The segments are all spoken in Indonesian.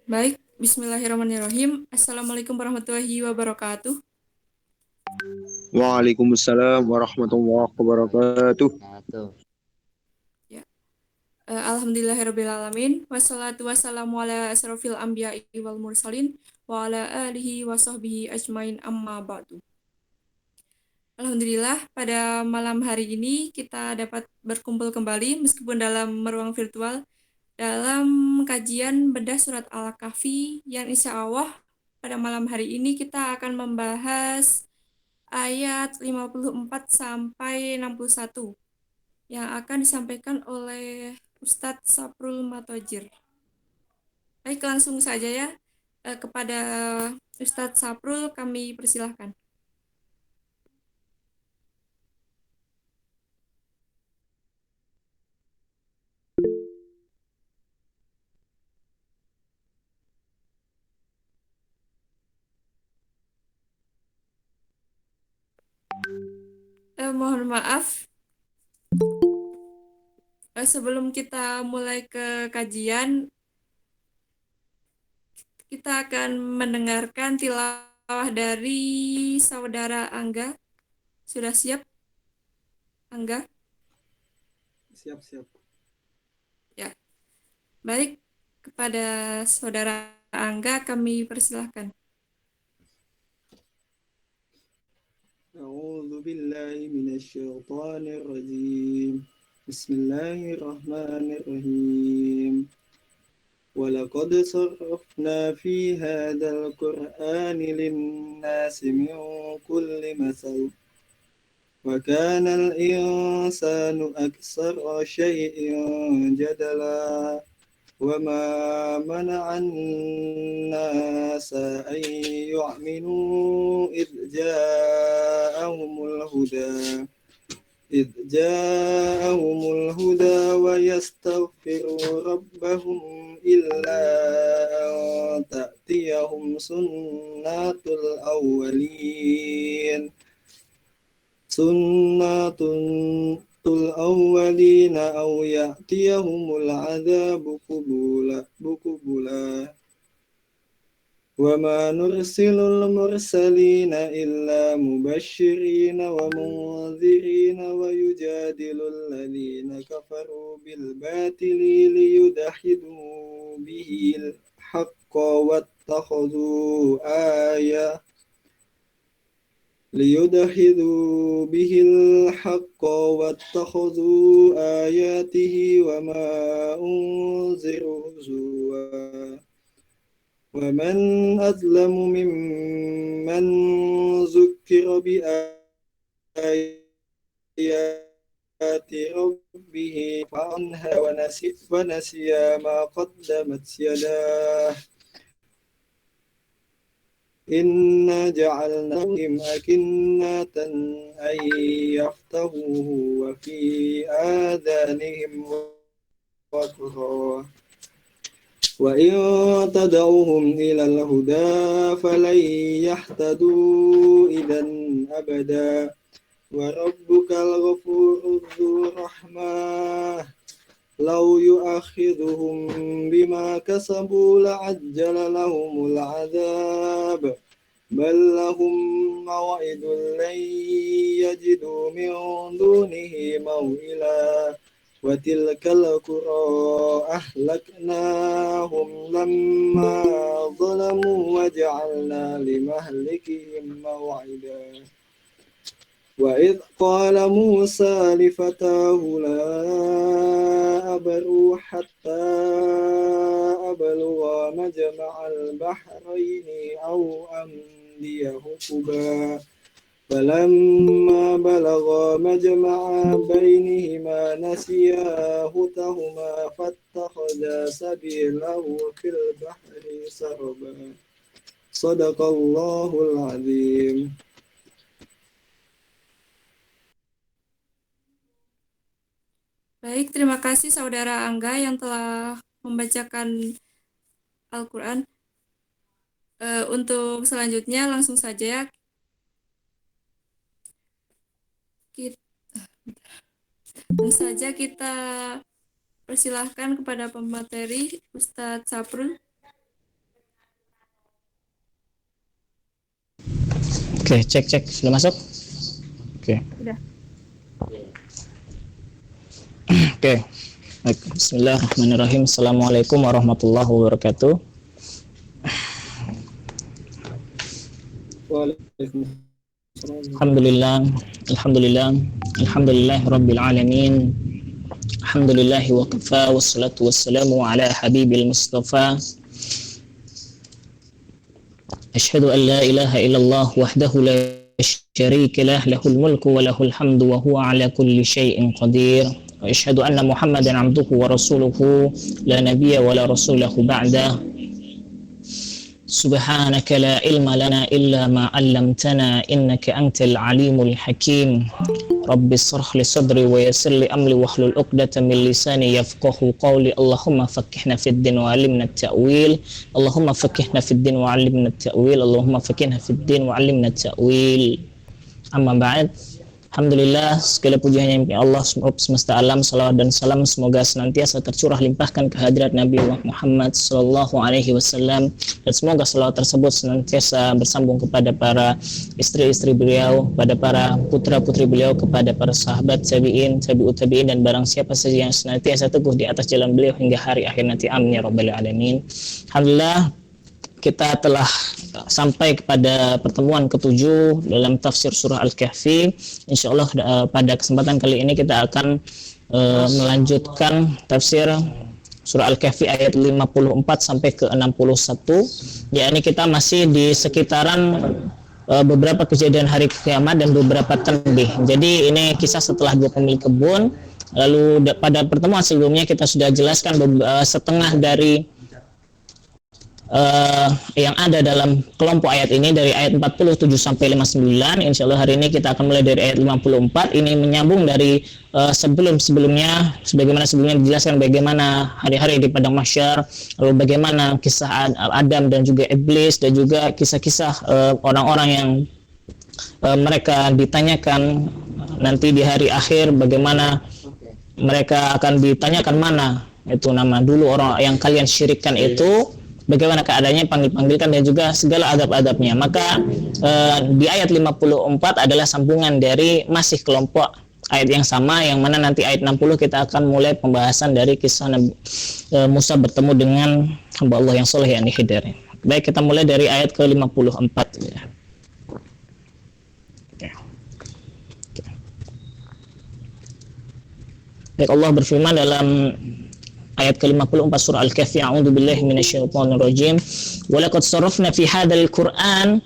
Baik, bismillahirrahmanirrahim. Assalamualaikum warahmatullahi wabarakatuh. Waalaikumsalam warahmatullahi wabarakatuh. Wabarakatuh. Ya. Alhamdulillahirrabbilalamin. Wassalatu wassalamu ala asrofil anbiya'i wal mursalin wa ala alihi wa sahbihi ajmain amma ba'du. Alhamdulillah, pada malam hari ini kita dapat berkumpul kembali meskipun dalam ruang virtual dalam kajian bedah surat Al-Kahfi yang insya Allah pada malam hari ini kita akan membahas ayat 54 sampai 61 yang akan disampaikan oleh Ustadz Saprul Matojir. Baik, langsung saja ya kepada Ustadz Saprul kami persilahkan. Mohon maaf, sebelum kita mulai ke kajian, kita akan mendengarkan tilawah dari saudara Angga. Sudah siap, Angga? Siap. Ya. Baik, kepada saudara Angga kami persilahkan. أعوذ بالله من الشيطان الرجيم بسم الله الرحمن الرحيم ولقد صرفنا في هذا القرآن للناس من كل مثل وكان الإنسان أكثر شيء جدلا وما منع الناس أن يؤمنوا إذ جاءهم الهدى ويستغفروا ربهم إلا أن تأتيهم سنة الأولين أو يأتيهم العذاب قبلا وما نرسل المرسلين إلا مبشرين ومنذرين ويجادل الذين كفروا بالباطل ليدحضوا به الحق واتخذوا آياته وما أنذروا هزوا ومن أظلم ممن ذكر بآيات ربه فعنها ونسي ما قدمت يداه إنا جعلنا لهم أكنة أن يفقهوه وفي آذانهم وقرا وإن تدعوهم إلى الهدى فلن يهتدوا إذا أبدا وربك الغفور ذو الرحمة لو يؤاخذهم بما كسبوا لعجل لهم العذاب بل لهم موعد لن يجدوا من دونه موئلا وتلك القرى أهلكناهم لما ظلموا وجعلنا لمهلكهم موعدا وإذ قال موسى لفتاه لا أبرح حتى أبلغ مجمع البحرين أو أمضي حقبا فلما بلغا مجمع بينهما نسيا حوتهما فاتخذا سبيله في البحر سربا صدق الله العظيم. Baik, terima kasih saudara Angga yang telah membacakan Al-Quran. Untuk selanjutnya langsung saja kita persilahkan kepada pemateri Ustadz Saprul. Oke, cek sudah masuk. Oke. Sudah. Oke. Baik, bismillahirrahmanirrahim. Assalamualaikum warahmatullahi wabarakatuh. Waalaikumsalam. Alhamdulillah rabbil alamin. Alhamdulillahi wa kafa wassalatu wassalamu ala habibil mustafa. Asyhadu an la ilaha illallah wahdahu la syarika lah, lahul mulku wa lahul hamdu wa huwa ala kulli syai'in qadir. Wa asyhadu anna Muhammadan abduhu wa rasuluhu la nabiyya wa la rasulahu ba'da. Subhanaka la ilma lana illa ma 'allamtana innaka antal alimul hakim. Rabbi shrah li sadri wa yassir li amri wahlul 'uqdatam min lisani yafqahu qawli. Allahumma faqqihna fid din wa 'allimna at-ta'wil. Allahumma faqqihna fid din wa 'allimna at-ta'wil. Allahumma faqqihna fid din wa 'allimna at-ta'wil. Amma ba'd. Alhamdulillah, segala puji hanya milik Allah semesta alam. Salawat dan salam semoga senantiasa tercurah limpahkan kehadirat Nabi Muhammad sallallahu alaihi wasallam, dan semoga salawat tersebut senantiasa bersambung kepada para istri-istri beliau, pada para putra-putri beliau, kepada para sahabat tabi'in, tabi'ut tabi'in, dan barang siapa saja yang senantiasa teguh di atas jalan beliau hingga hari akhir nanti. Amin ya rabbal alamin. Alhamdulillah, kita telah sampai kepada pertemuan ke-7 dalam tafsir surah Al-Kahfi. Insyaallah pada kesempatan kali ini kita akan melanjutkan tafsir surah Al-Kahfi ayat 54 sampai ke 61. Yakni kita masih di sekitaran beberapa kejadian hari kiamat dan beberapa tanbih. Jadi ini kisah setelah dua pemilik kebun. Lalu pada pertemuan sebelumnya kita sudah jelaskan setengah dari yang ada dalam kelompok ayat ini, dari ayat 47 sampai 59. Insyaallah hari ini kita akan mulai dari ayat 54. Ini menyambung dari sebelumnya, sebagaimana sebelumnya dijelaskan bagaimana hari-hari di padang mahsyar, lalu bagaimana kisah Adam dan juga iblis, dan juga kisah-kisah orang-orang yang mereka ditanyakan nanti di hari akhir, bagaimana mereka akan ditanyakan mana itu nama dulu orang yang kalian syirikkan itu, bagaimana keadaannya, panggil-panggilkan, dan juga segala adab-adabnya. Maka di ayat 54 adalah sambungan dari masih kelompok ayat yang sama, yang mana nanti ayat 60 kita akan mulai pembahasan dari kisah Nabi Musa bertemu dengan hamba Allah yang soleh, yakni Khidir. Baik, kita mulai dari ayat ke-54 ya. Baik, Allah berfirman dalam ayat ke-54 surah Al-Kahfi, a'udzu billahi minasyaitonir rajim. Wa laqad sarrafna fi hadzal Qur'an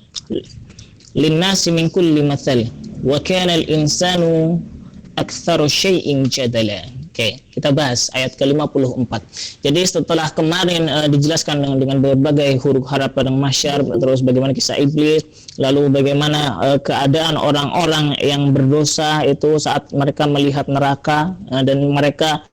lin-nasi min kulli mathal wa kana al-insanu aktsaru syai'in jadala. Oke, kita bahas ayat ke-54. Jadi setelah kemarin dijelaskan dengan berbagai huru-hara padang mahsyar, terus bagaimana kisah iblis, lalu bagaimana keadaan orang-orang yang berdosa itu saat mereka melihat neraka, dan mereka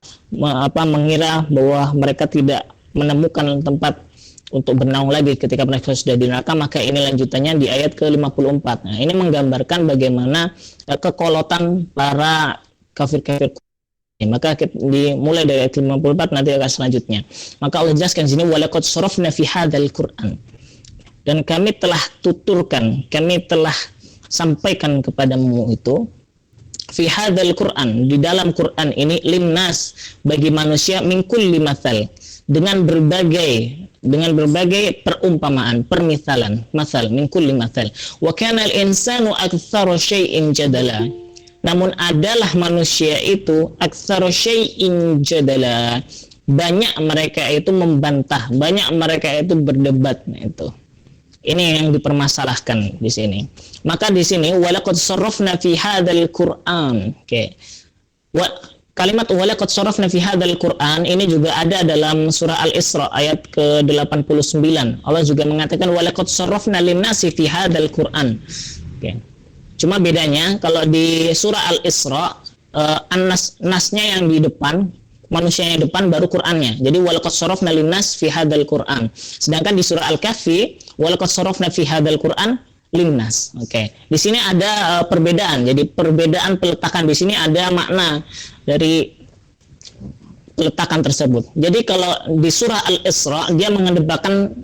mengira bahwa mereka tidak menemukan tempat untuk bernaung lagi ketika mereka sudah di neraka. Maka ini lanjutannya di ayat ke-54. Nah, ini menggambarkan bagaimana kekolotan para kafir-kafir. Maka dimulai dari ayat 54 nanti akan selanjutnya. Maka Allah jelaskan di sini, walaqad sarafna fi hadzal Qur'an, dan kami telah tuturkan, kami telah sampaikan kepadamu itu fi hadzal Qur'an, di dalam Qur'an ini, linnas, bagi manusia, min kulli mathal, dengan berbagai perumpamaan, permisalan, masal, min kulli mathal. Wa kana al-insanu aktsaru syai'in jadala, namun adalah manusia itu aktsaru syai'in jadala, banyak mereka itu membantah, banyak mereka itu berdebat. Nah, itu ini yang dipermasalahkan di sini. Maka di sini walaqad sarrafna fi hadzal Qur'an. Oke. Kalimat walaqad sarrafna fi hadzal Qur'an ini juga ada dalam surah Al-Isra ayat ke-89. Allah juga mengatakan walaqad sarrafna lin-nasi fi hadzal Qur'an. Oke. Cuma bedanya kalau di surah Al-Isra nasnya yang di depan, manusianya yang depan, baru Qur'annya. Jadi walaqad sarrafna linnas fi hadzal Qur'an. Sedangkan di surah Al-Kahfi walaqad sarrafna fi hadzal Qur'an linnas. Oke. Di sini ada perbedaan. Jadi perbedaan peletakan di sini ada makna dari peletakan tersebut. Jadi kalau di surah Al-Isra dia mengedepankan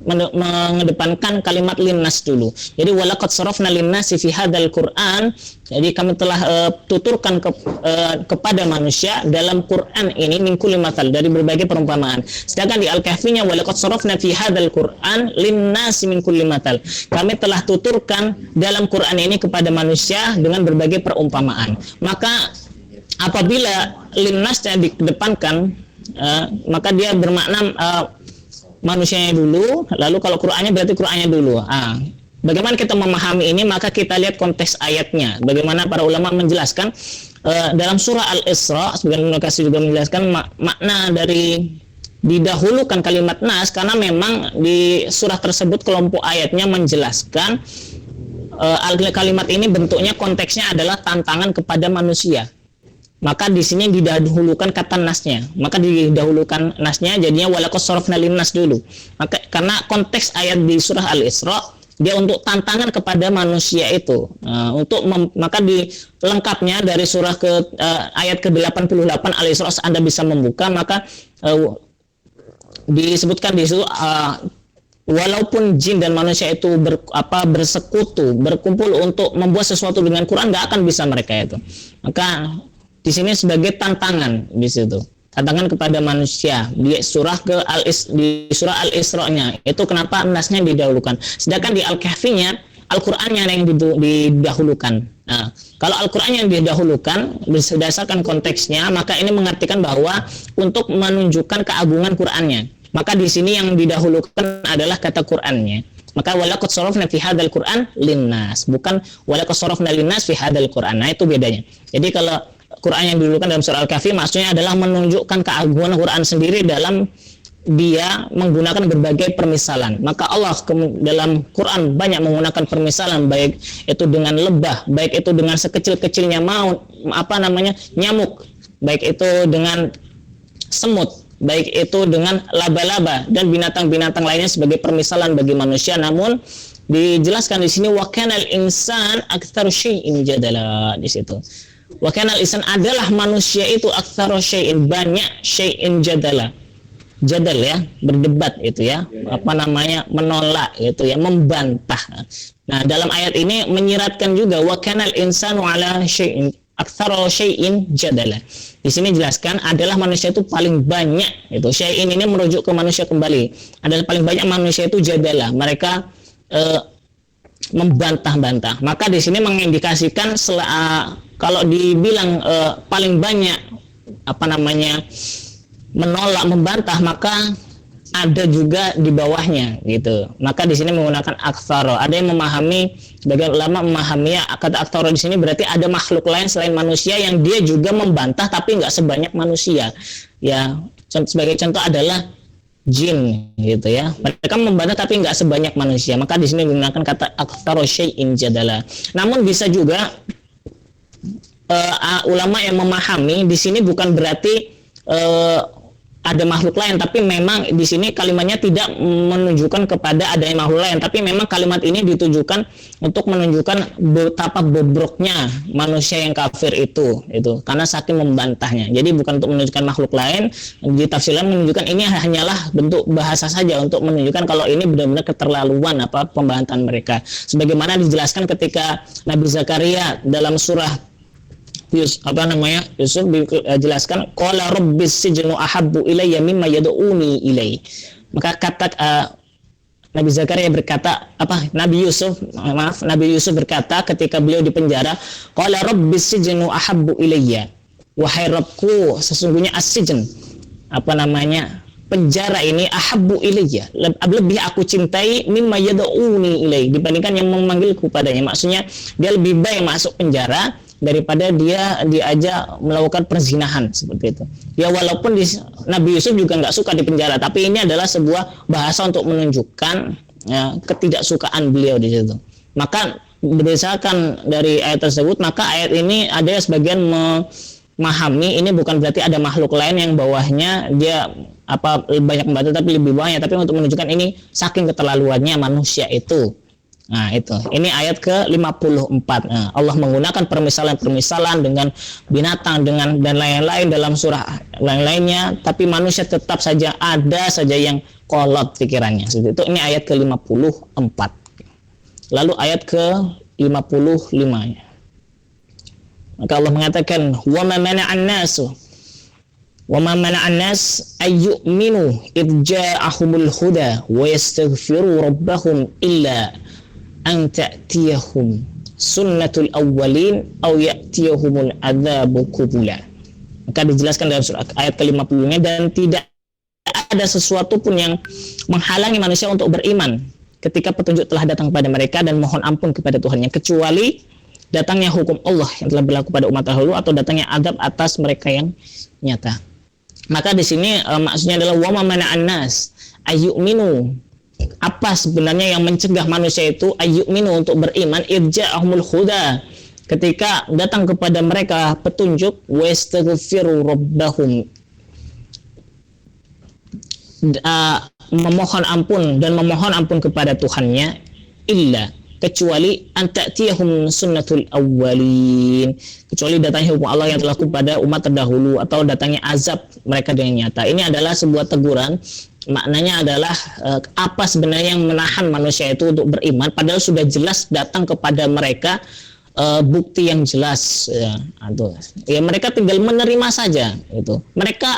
kalimat linnas dulu. Jadi walaqad sarafna linnasi fi hadzal Qur'an. Jadi kami telah tuturkan kepada manusia dalam Quran ini min kulli matsal, dari berbagai perumpamaan. Sedangkan di Al-Kahfinya walaqad sarafna fi hadzal Qur'an linnasi min kulli matsal. Kami telah tuturkan dalam Quran ini kepada manusia dengan berbagai perumpamaan. Maka apabila linnasnya dikedepankan, maka dia bermakna manusianya dulu, lalu kalau Qur'annya berarti Qur'annya dulu. Bagaimana kita memahami ini? Maka kita lihat konteks ayatnya. Bagaimana para ulama menjelaskan dalam surah Al-Isra, sebagian lokasi juga menjelaskan makna dari didahulukan kalimat nas, karena memang di surah tersebut kelompok ayatnya menjelaskan kalimat ini bentuknya konteksnya adalah tantangan kepada manusia. Maka di sini didahulukan kata nasnya. Maka didahulukan nasnya jadinya walaqad sarafna linnas dulu. Maka karena konteks ayat di surah Al-Isra dia untuk tantangan kepada manusia itu. Maka di lengkapnya dari surah ayat ke-88 Al-Isra Anda bisa membuka, maka disebutkan di situ walaupun jin dan manusia itu bersekutu, berkumpul untuk membuat sesuatu dengan Quran, nggak akan bisa mereka itu. Maka di sini sebagai tantangan di situ, tantangan kepada manusia di surah Al-Isra-nya itu kenapa nasnya didahulukan. Sedangkan di Al-Kahfinya Al-Qur'annya yang didahulukan. Nah, kalau Al-Qur'an yang didahulukan berdasarkan konteksnya, maka ini mengartikan bahwa untuk menunjukkan keagungan Qur'annya. Maka di sini yang didahulukan adalah kata Qur'annya. Maka walaqad sarafna fi hadzal Qur'an linnas, bukan walaqad sarafna linnas fi hadzal Qur'an. Nah, itu bedanya. Jadi kalau Quran yang didahulukan dalam surah Al-Kahfi maksudnya adalah menunjukkan keagungan Quran sendiri dalam dia menggunakan berbagai permisalan. Maka Allah dalam Quran banyak menggunakan permisalan, baik itu dengan lebah, baik itu dengan sekecil-kecilnya nyamuk, baik itu dengan semut, baik itu dengan laba-laba dan binatang-binatang lainnya sebagai permisalan bagi manusia. Namun dijelaskan di sini wa kanal insan aktsaru syai'in jadala di situ. Wa kanal insan adalah manusia itu aktsaru syai'in, banyak syai'in jadala. Jadal ya, berdebat itu ya. Menolak itu ya, membantah. Nah, dalam ayat ini menyiratkan juga wa kanal insanu ala syai'in aktsaru syai'in jadala. Di sini jelaskan adalah manusia itu paling banyak itu. Syai'in ini merujuk ke manusia kembali. Adalah paling banyak manusia itu jadala. Mereka membantah-bantah. Maka di sini mengindikasikan kalau dibilang paling banyak menolak, membantah, maka ada juga di bawahnya gitu. Maka di sini menggunakan aktsara. Ada yang memahami, sebagian ulama memahami kata aktsara di sini berarti ada makhluk lain selain manusia yang dia juga membantah tapi nggak sebanyak manusia. Ya, sebagai contoh adalah jin gitu ya. Mereka membantah tapi nggak sebanyak manusia. Maka di sini menggunakan kata aktsara syai'in jadala. Namun bisa juga ulama yang memahami di sini bukan berarti ada makhluk lain, tapi memang di sini kalimatnya tidak menunjukkan kepada adanya makhluk lain, tapi memang kalimat ini ditujukan untuk menunjukkan betapa bobroknya manusia yang kafir itu karena saking membantahnya. Jadi bukan untuk menunjukkan makhluk lain, ditafsirkan menunjukkan ini hanyalah bentuk bahasa saja untuk menunjukkan kalau ini benar-benar keterlaluan pembantahan mereka. Sebagaimana dijelaskan ketika Nabi Zakaria dalam surah Yusuf dijelaskan qala rabbis sijnu ahabbu ilayya mimma yad'uni ilai. Maka kata Nabi Zakaria berkata Nabi Yusuf berkata ketika beliau di penjara, qala rabbis sijnu ahabbu ilayya, wahai Rabbku sesungguhnya as-sijn penjara ini ahabbu ilayya, lebih aku cintai mimma yad'uni ilai, dibandingkan yang memanggilku padanya. Maksudnya dia lebih baik masuk penjara daripada dia diajak melakukan perzinahan seperti itu. Ya walaupun Nabi Yusuf juga nggak suka di penjara, tapi ini adalah sebuah bahasa untuk menunjukkan ketidaksukaan beliau di situ. Maka berdasarkan dari ayat tersebut, maka ayat ini ada sebagian memahami ini bukan berarti ada makhluk lain yang bawahnya dia banyak membantu tapi lebih banyak, tapi untuk menunjukkan ini saking keterlaluannya manusia itu. Nah, itu. Ini ayat ke-54. Nah, Allah menggunakan permisalan-permisalan dengan binatang dan lain-lain dalam surah lain-lainnya, tapi manusia tetap saja ada saja yang kolot pikirannya. Itu ini ayat ke-54. Lalu ayat ke-55. Maka Allah mengatakan, "Wa ma mana'an nas ayyuminu idh ja'ahumul huda wa yastaghfiru rabbahum illa an ta'tiyahum sunnatul awwalin aw ya'tiyahumul adzabu qubula." Maka dijelaskan dalam surah ayat ke-50-nya, dan tidak ada sesuatu pun yang menghalangi manusia untuk beriman ketika petunjuk telah datang kepada mereka dan mohon ampun kepada Tuhannya, kecuali datangnya hukum Allah yang telah berlaku pada umat terdahulu atau datangnya azab atas mereka yang nyata. Maka di sini maksudnya adalah wa ma mana'an nas ayyuminu. Apa sebenarnya yang mencegah manusia itu ayyuminu untuk beriman? Irja'ahumul huda, ketika datang kepada mereka petunjuk, wastaghfiru rabbahum, memohon ampun kepada Tuhannya, illa, kecuali antatiyahum sunnatul awwalin, kecuali datangnya hukum Allah yang telah kepada umat terdahulu atau datangnya azab mereka dengan nyata. Ini adalah sebuah teguran. Maknanya adalah apa sebenarnya yang menahan manusia itu untuk beriman, padahal sudah jelas datang kepada mereka bukti yang jelas, ya mereka tinggal menerima saja. Itu mereka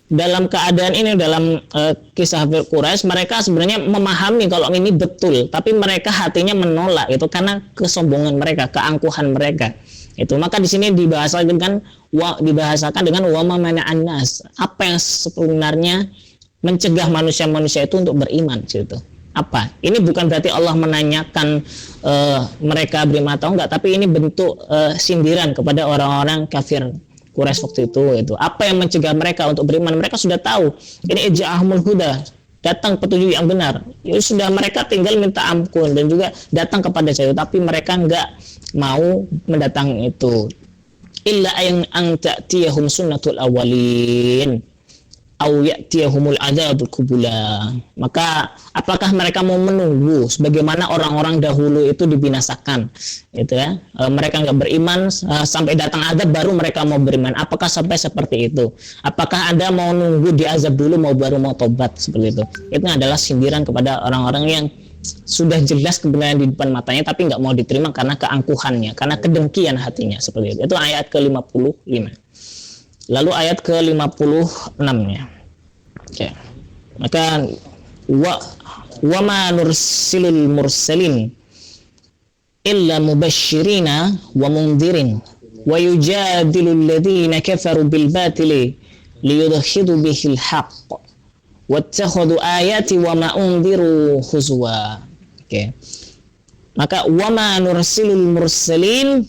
dalam keadaan ini, dalam kisah Quraisy, mereka sebenarnya memahami kalau ini betul, tapi mereka hatinya menolak itu karena kesombongan mereka, keangkuhan mereka. Itu maka di sini dibahasakan dengan wa ma mana'an nas, apa yang sebenarnya mencegah manusia-manusia itu untuk beriman gitu. Apa? Ini bukan berarti Allah menanyakan mereka beriman atau enggak, tapi ini bentuk sindiran kepada orang-orang kafir Quraisy waktu itu. Apa yang mencegah mereka untuk beriman? Mereka sudah tahu ini ija'ahumul huda, datang petunjuk yang benar. Ya sudah, mereka tinggal minta ampun dan juga datang kepada saya, tapi mereka enggak mau mendatangi itu. Illa an ta'tiyahum sunnatul awwalin aw ya'tiyahumul adzabul qubula. Maka apakah mereka mau menunggu sebagaimana orang-orang dahulu itu dibinasakan, gitu ya? Mereka nggak beriman sampai datang azab baru mereka mau beriman. Apakah sampai seperti itu? Apakah Anda mau nunggu di azab dulu baru mau tobat seperti itu? Itu adalah sindiran kepada orang-orang yang sudah jelas kebenaran di depan matanya tapi nggak mau diterima karena keangkuhannya, karena kedengkian hatinya seperti itu. Itu ayat ke-55. Lalu ayat ke-56-nya. Oke. Maka wa ma nursilul mursalin illa mubashshirina wa mundhirin wa yujadilul ladzina kafaru bil batili liyudhidu bihil haqq wattakhadhu ayati wa ma undhiru huzwa. Oke. Maka wa ma nursilul mursalin,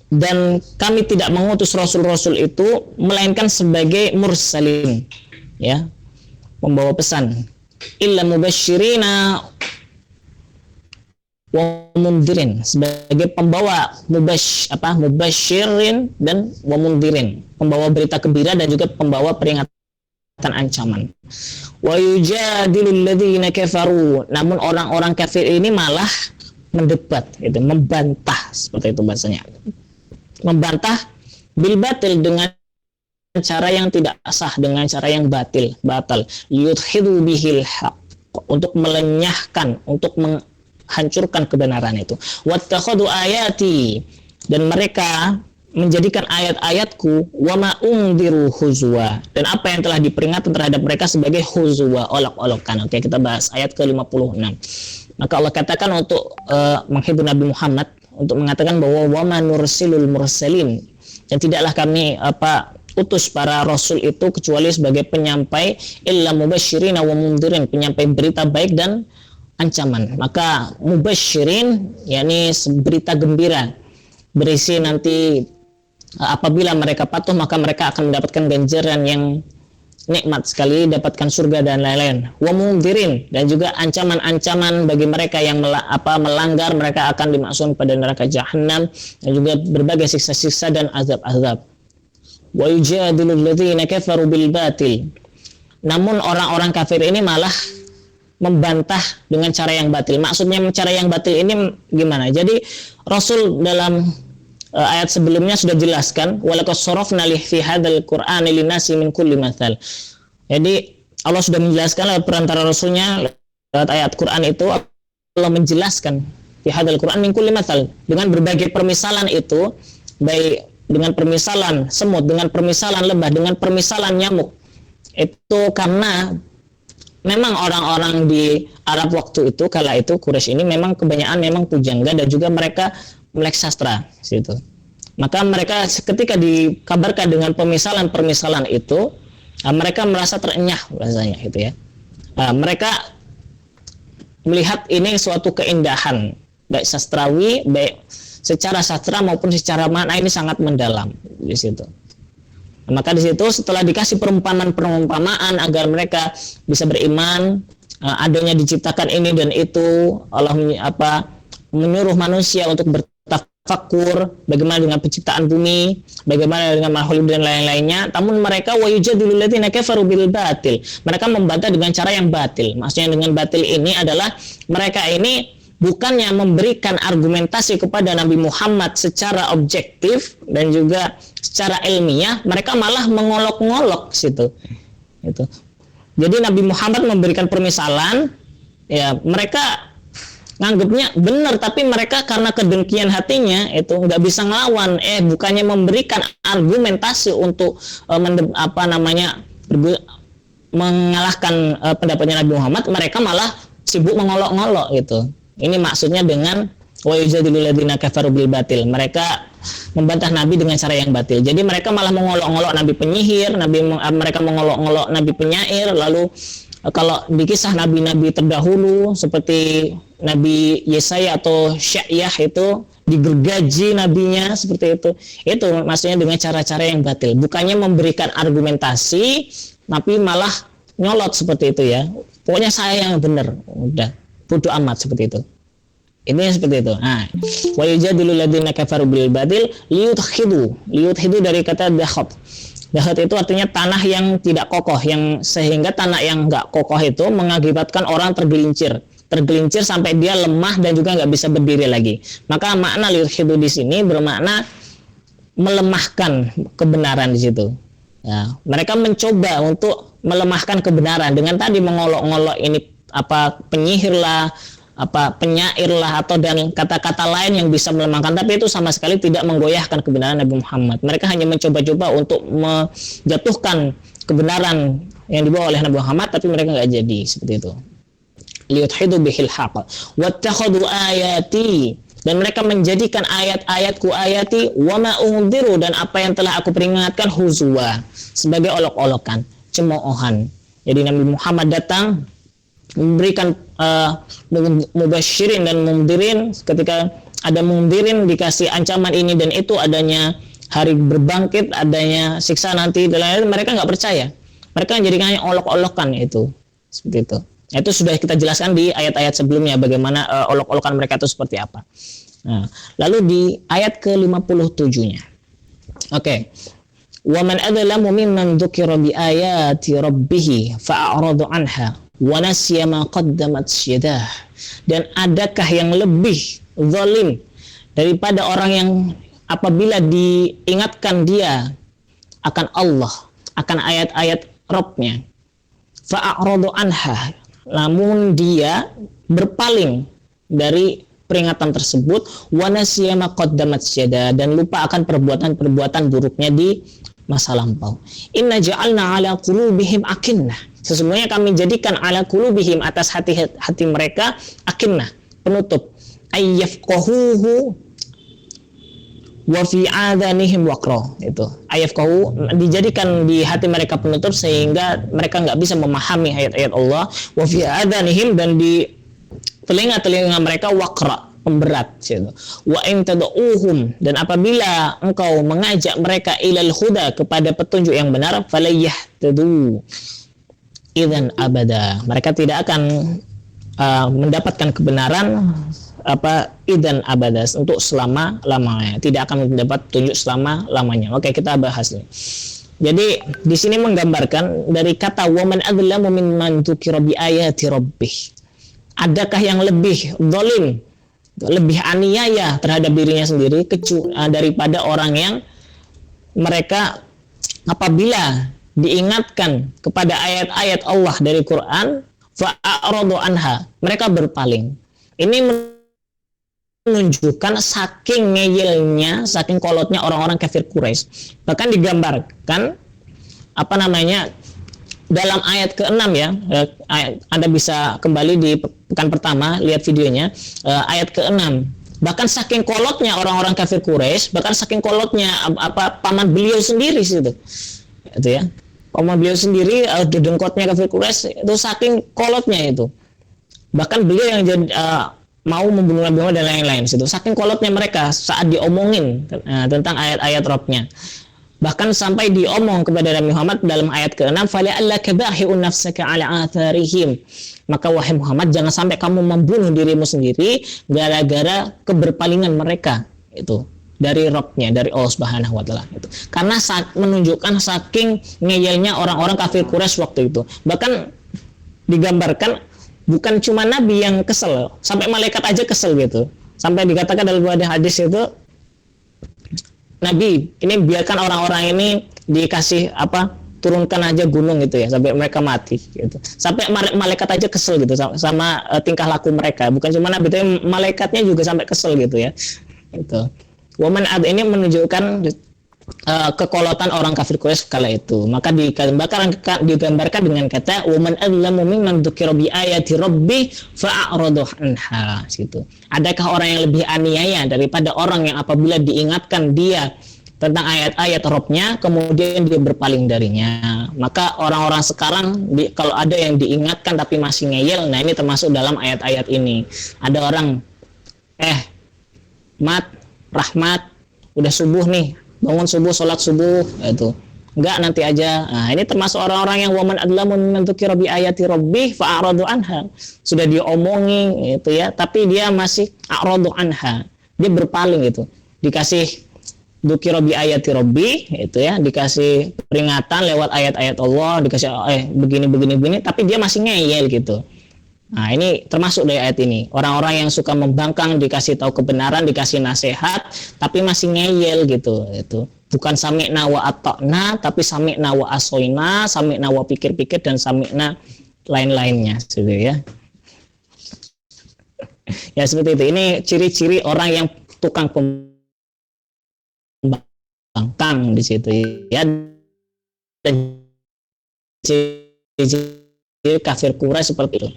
dan kami tidak mengutus rasul-rasul itu melainkan sebagai mursalin, ya, pembawa pesan, illa mubashshirina wa mundhirin, sebagai pembawa mubashirin dan wa mundhirin, pembawa berita gembira dan juga pembawa peringatan ancaman. Wa yujadilul ladzina kafaru, namun orang-orang kafir ini malah mendebat, itu membantah, seperti itu bahasanya. Membantah bil batil, dengan cara yang tidak sah, dengan cara yang batal. Yudhidu bihil haqq, untuk melenyahkan, untuk menghancurkan kebenaran itu. Wattakhadhu ayati, dan mereka menjadikan ayat-ayatku wa ma undhiru huzwa, dan apa yang telah diperingatkan terhadap mereka sebagai huzwa, olok-olokan. Oke, kita bahas ayat ke-56. Maka Allah katakan untuk menghibur Nabi Muhammad, untuk mengatakan bahwa wa ma nursilul mursalin, dan tidaklah kami utus para rasul itu kecuali sebagai penyampai, illa mubasyirin wa mundhirin, penyampai berita baik dan ancaman. Maka mubasyirin yakni berita gembira, berisi nanti apabila mereka patuh maka mereka akan mendapatkan ganjaran yang nikmat sekali, dapatkan surga dan lain-lain. Wa mundhirin, dan juga ancaman-ancaman bagi mereka yang melanggar, mereka akan dimasukkan pada neraka jahanam, dan juga berbagai siksa-siksa dan azab-azab. Wa yujadilul ladzina kafaru bil batil, namun orang-orang kafir ini malah membantah dengan cara yang batil. Maksudnya cara yang batil ini gimana? Jadi Rasul dalam ayat sebelumnya sudah jelaskan walaqad sarafna li fi hadzal qur'ani linnasi min kulli mathal. Jadi Allah sudah menjelaskan lewat perantara Rasulnya lewat ayat Quran itu Allah menjelaskan fi hadzal qur'an min kulli mathal dengan berbagai permisalan itu, baik dengan permisalan semut, dengan permisalan lebah, dengan permisalan nyamuk. Itu karena memang orang-orang di Arab waktu itu, kala itu Quraisy ini memang kebanyakan memang pujangga dan juga mereka melek sastra situ. Maka mereka ketika dikabarkan dengan permisalan-permisalan itu, mereka merasa terenyah rasanya gitu ya. Mereka melihat ini suatu keindahan baik sastrawi, baik secara sastra maupun secara makna ini sangat mendalam di situ. Maka di situ setelah dikasih perumpamaan agar mereka bisa beriman, adanya diciptakan ini dan itu, Allah menyuruh manusia untuk bertafakur bagaimana dengan penciptaan bumi, bagaimana dengan makhluk dan lain-lainnya. Namun mereka wayujadilul ladzina kafaru bil batil. Mereka membantah dengan cara yang batil. Maksudnya dengan batil ini adalah mereka ini bukannya memberikan argumentasi kepada Nabi Muhammad secara objektif dan juga secara ilmiah, mereka malah mengolok-ngolok situ. Itu. Jadi Nabi Muhammad memberikan permisalan, ya mereka nganggapnya benar, tapi mereka karena kedengkian hatinya itu nggak bisa ngelawan. Bukannya memberikan argumentasi untuk mengalahkan pendapatnya Nabi Muhammad, mereka malah sibuk mengolok-ngolok gitu. Ini maksudnya dengan wa yujadilul ladzina kafaru bil batil. Mereka membantah Nabi dengan cara yang batil. Jadi mereka malah mengolok-ngolok Nabi penyihir, mereka mengolok-ngolok Nabi penyair. Lalu kalau di kisah nabi-nabi terdahulu seperti Nabi Yesaya atau Syaiyah itu digergaji nabinya seperti itu. Itu maksudnya dengan cara-cara yang batil. Bukannya memberikan argumentasi, tapi malah nyolot seperti itu ya. Pokoknya saya yang benar. Udah. Bodoh amat seperti itu. Ini seperti itu. Wa yujadilul ladzina kafaru bil batil liyudhidu dari kata dakhat. Dakhat itu artinya tanah yang tidak kokoh, yang sehingga tanah yang enggak kokoh itu mengakibatkan orang tergelincir sampai dia lemah dan juga enggak bisa berdiri lagi. Maka makna liyudhidu di sini bermakna melemahkan kebenaran di situ. Ya, mereka mencoba untuk melemahkan kebenaran dengan tadi mengolok-ngolok ini penyihir lah, penyair lah, atau dan kata-kata lain yang bisa melemahkan, tapi itu sama sekali tidak menggoyahkan kebenaran Nabi Muhammad. Mereka hanya mencoba-coba untuk menjatuhkan kebenaran yang dibawa oleh Nabi Muhammad, tapi mereka nggak jadi seperti itu. Liyudhidu bihil haqq wattakhadhu ayati, dan mereka menjadikan ayat-ayatku ayati wa ma unziru, dan apa yang telah aku peringatkan huzwa, sebagai olok-olokan, cemoohan. Jadi Nabi Muhammad datang memberikan mubasyirin dan mundirin. Ketika ada mundirin dikasih ancaman ini dan itu, adanya hari berbangkit, adanya siksa nanti dan lain-lain, mereka nggak percaya. Mereka menjadikannya olok-olokan itu seperti itu. Itu sudah kita jelaskan di ayat-ayat sebelumnya bagaimana olok-olokan mereka itu seperti apa. Nah, lalu di ayat ke-57-nya. Oke. Wa man adzlamu mimman dzukira bi ayati rabbih fa'arada anha wa nasiya ma qaddamat yadah. Dan adakah yang lebih zalim daripada orang yang apabila diingatkan dia akan Allah, akan ayat-ayat Rabb-nya, fa'arada anha, namun dia berpaling dari peringatan tersebut, wa nasiya ma qaddamat yadah, dan lupa akan perbuatan-perbuatan buruknya di masa lampau. Inna ja'alna ala qulubihim akinnah, sesungguhnya kami jadikan ala qulubihim, atas hati mereka, akinnah, penutup, ayyafqahuhu wa fi adhanihim waqra. Itu ayyafqahu, dijadikan di hati mereka penutup sehingga mereka nggak bisa memahami ayat-ayat Allah, wa fi adhanihim, dan di telinga-telinga mereka waqra, pemberat gitu. Wa in tad'uhum, dan apabila engkau mengajak mereka ilal huda, kepada petunjuk yang benar, falayahtadu idzan abada, mereka tidak akan mendapatkan kebenaran idzan abada, untuk selama-lamanya, tidak akan mendapat petunjuk selama-lamanya. Oke, kita bahas ini. Jadi di sini menggambarkan dari kata waman adzlamu mimman dzukira bi ayati rabbih. Adakah yang lebih zalim, lebih aniaya terhadap dirinya sendiri daripada orang yang mereka apabila diingatkan kepada ayat-ayat Allah dari Quran fa'aradu anha, mereka berpaling. Ini menunjukkan saking ngeyelnya, saking kolotnya orang-orang kafir Quraisy. Bahkan digambarkan dalam ayat ke-6 ya. Anda bisa kembali di pekan pertama, lihat videonya, ayat ke-6. Bahkan saking kolotnya orang-orang kafir Quraisy, bahkan saking kolotnya paman beliau sendiri situ. Itu ya. Paman beliau sendiri dengkotnya kafir Quraisy itu saking kolotnya itu. Bahkan beliau yang jadi mau membunuh Nabi Muhammad dan lain-lain situ. Saking kolotnya mereka saat diomongin tentang ayat-ayat Rabb-nya. Bahkan sampai diomong kepada Nabi Muhammad dalam ayat ke-6, fala'allaka bahi'un nafsaka 'ala atharihim. Maka wahai Muhammad, jangan sampai kamu membunuh dirimu sendiri gara-gara keberpalingan mereka itu dari Rabb-nya, dari Allah Subhanahu wa taala itu. Karena menunjukkan saking ngeyelnya orang-orang kafir Quraisy waktu itu. Bahkan digambarkan bukan cuma Nabi yang kesel, sampai malaikat aja kesel gitu. Sampai dikatakan dalam hadis itu, Nabi, ini biarkan orang-orang ini dikasih turunkan aja gunung gitu ya, sampai mereka mati gitu. Sampai malaikat aja kesel gitu sama tingkah laku mereka. Bukan cuma Nabi, tapi malaikatnya juga sampai kesel gitu ya. Itu. Waman ini menunjukkan kekolotan orang kafir Quraisy kala itu. Maka digambarkan dengan kata waman adzlamu mimman dzukira bi ayati rabbi fa'aradu anha gitu. Adakah orang yang lebih aniaya daripada orang yang apabila diingatkan dia tentang ayat-ayat Rabb-nya kemudian dia berpaling darinya. Maka orang-orang sekarang kalau ada yang diingatkan tapi masih ngeyel, nah ini termasuk dalam ayat-ayat ini. Ada orang Rahmat udah subuh nih, bangun subuh, sholat subuh, itu enggak nanti aja. Nah, ini termasuk orang-orang yang waman adzlamu mimman dzukira bi ayati rabbih fa'aradu anha. Sudah diomongin itu ya, tapi dia masih a'radu anha. Dia berpaling itu. Dikasih dzukira bi ayati rabbih itu ya, dikasih peringatan lewat ayat-ayat Allah, dikasih begini, tapi dia masih ngeyel gitu. Nah, ini termasuk dari ayat ini. Orang-orang yang suka membangkang, dikasih tahu kebenaran, dikasih nasihat, tapi masih ngeyel gitu. Itu bukan sami'na wa ata'na, tapi sami'na wa asoina, sami'na wa pikir-pikir, dan sami'na lain-lainnya, gitu ya. Ya seperti itu. Ini ciri-ciri orang yang tukang pembangkang di situ ya. Dan ciri-ciri kafir Quraisy seperti itu.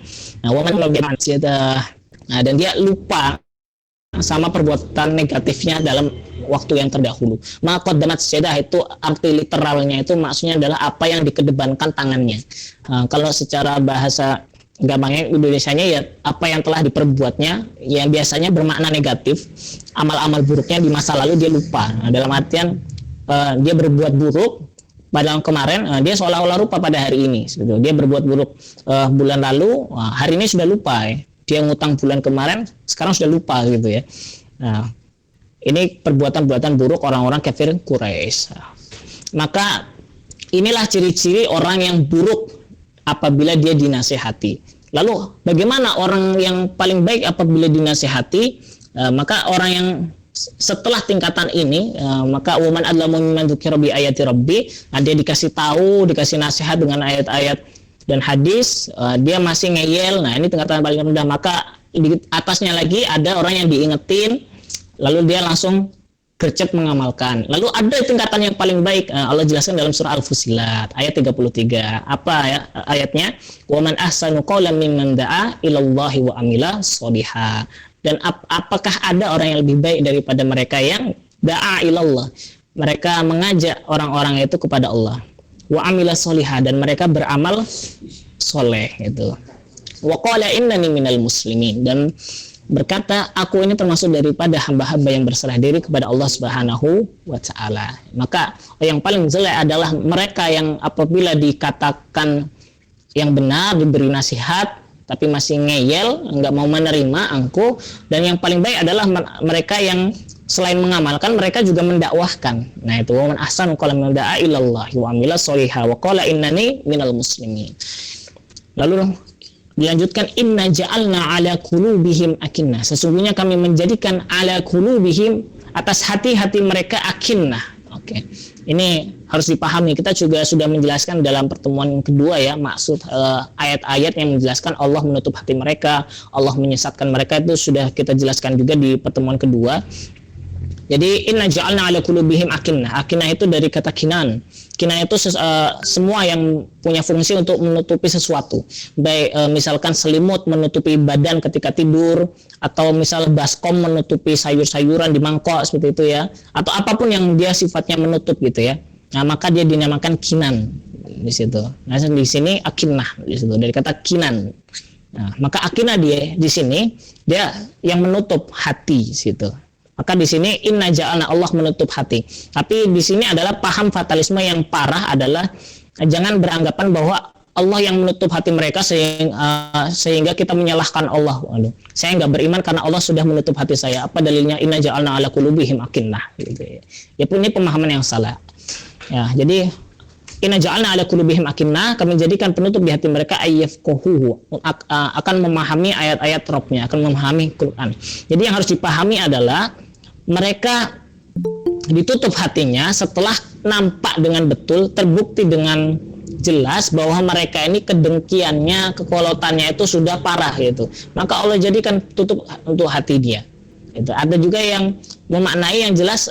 Nah, dan dia lupa sama perbuatan negatifnya dalam waktu yang terdahulu. Maka qaddamat syadah itu arti literalnya itu maksudnya adalah apa yang dikedepankan tangannya. Kalau secara bahasa gampangnya Indonesianya ya apa yang telah diperbuatnya yang biasanya bermakna negatif, amal-amal buruknya di masa lalu dia lupa. Dalam artian dia berbuat buruk padahal kemarin dia seolah-olah lupa pada hari ini. Dia berbuat buruk bulan lalu, hari ini sudah lupa. Dia ngutang bulan kemarin, sekarang sudah lupa gitu ya. Nah, ini perbuatan-perbuatan buruk orang-orang kafir Quraisy. Maka inilah ciri-ciri orang yang buruk apabila dia dinasihati. Lalu bagaimana orang yang paling baik apabila dinasihati? Maka orang yang setelah tingkatan ini, maka waman adzlamu mimman dzukira bi ayati rabbi, dia dikasih tahu, dikasih nasihat dengan ayat-ayat dan hadis, dia masih ngeyel. Nah, ini tingkatan paling rendah. Maka di atasnya lagi ada orang yang diingetin lalu dia langsung gercep mengamalkan. Lalu ada tingkatan yang paling baik, Allah jelaskan dalam surah Al-Fussilat ayat 33. Apa ya ayatnya? Waman ahsanu qawlan mimman da'a ilallahi wa amila sholiha. Dan apakah ada orang yang lebih baik daripada mereka yang da'a ilallah, mereka mengajak orang-orang itu kepada Allah, wa amila sholihah, dan mereka beramal soleh itu. Wa qala innani minal muslimin, dan berkata aku ini termasuk daripada hamba-hamba yang berserah diri kepada Allah Subhanahu wa taala. Maka yang paling jelek adalah mereka yang apabila dikatakan yang benar, diberi nasihat, tapi masih ngeyel, nggak mau menerima, angkuh. Dan yang paling baik adalah mereka yang selain mengamalkan, mereka juga mendakwahkan. Nah itu waman ahsanu qawlan da'a ilallah wa amila sholiha wa qala innani minal muslimin. Lalu dilanjutkan, inna ja'alna ala qulubihim akinnah, sesungguhnya kami menjadikan ala qulubihim, atas hati-hati mereka, akinnah. Oke. Ini harus dipahami. Kita juga sudah menjelaskan dalam pertemuan kedua ya, maksud ayat-ayat yang menjelaskan Allah menutup hati mereka, Allah menyesatkan mereka, itu sudah kita jelaskan juga di pertemuan kedua. Jadi inna ja'alna ala qulubihim akinnah. Akinnah itu dari kata kinan. Kinan itu semua yang punya fungsi untuk menutupi sesuatu. Baik misalkan selimut menutupi badan ketika tidur, atau misal baskom menutupi sayur-sayuran di mangkok seperti itu ya, atau apapun yang dia sifatnya menutup gitu ya. Nah, maka dia dinamakan kinan di situ. Nah, di sini akinnah di situ dari kata kinan. Nah, maka akinnah dia di sini dia yang menutup hati situ. Maka di sini inna ja'alna, Allah menutup hati. Tapi di sini adalah paham fatalisme yang parah adalah jangan beranggapan bahwa Allah yang menutup hati mereka sehingga kita menyalahkan Allah. Waduh, saya nggak beriman karena Allah sudah menutup hati saya. Apa dalilnya inna ja'alna ala qulubihim akinnah gitu ya. Ya pun ini pemahaman yang salah. Ya, jadi inna ja'alna ala qulubihim akinnah, kami jadikan penutup di hati mereka ayyafqahuhu, akan memahami ayat-ayat Rabbnya, akan memahami Quran. Jadi yang harus dipahami adalah mereka ditutup hatinya setelah nampak dengan betul, terbukti dengan jelas bahwa mereka ini kedengkiannya, kekolotannya itu sudah parah gitu. Maka Allah jadikan tutup untuk hati dia. Itu ada juga yang memaknai yang jelas,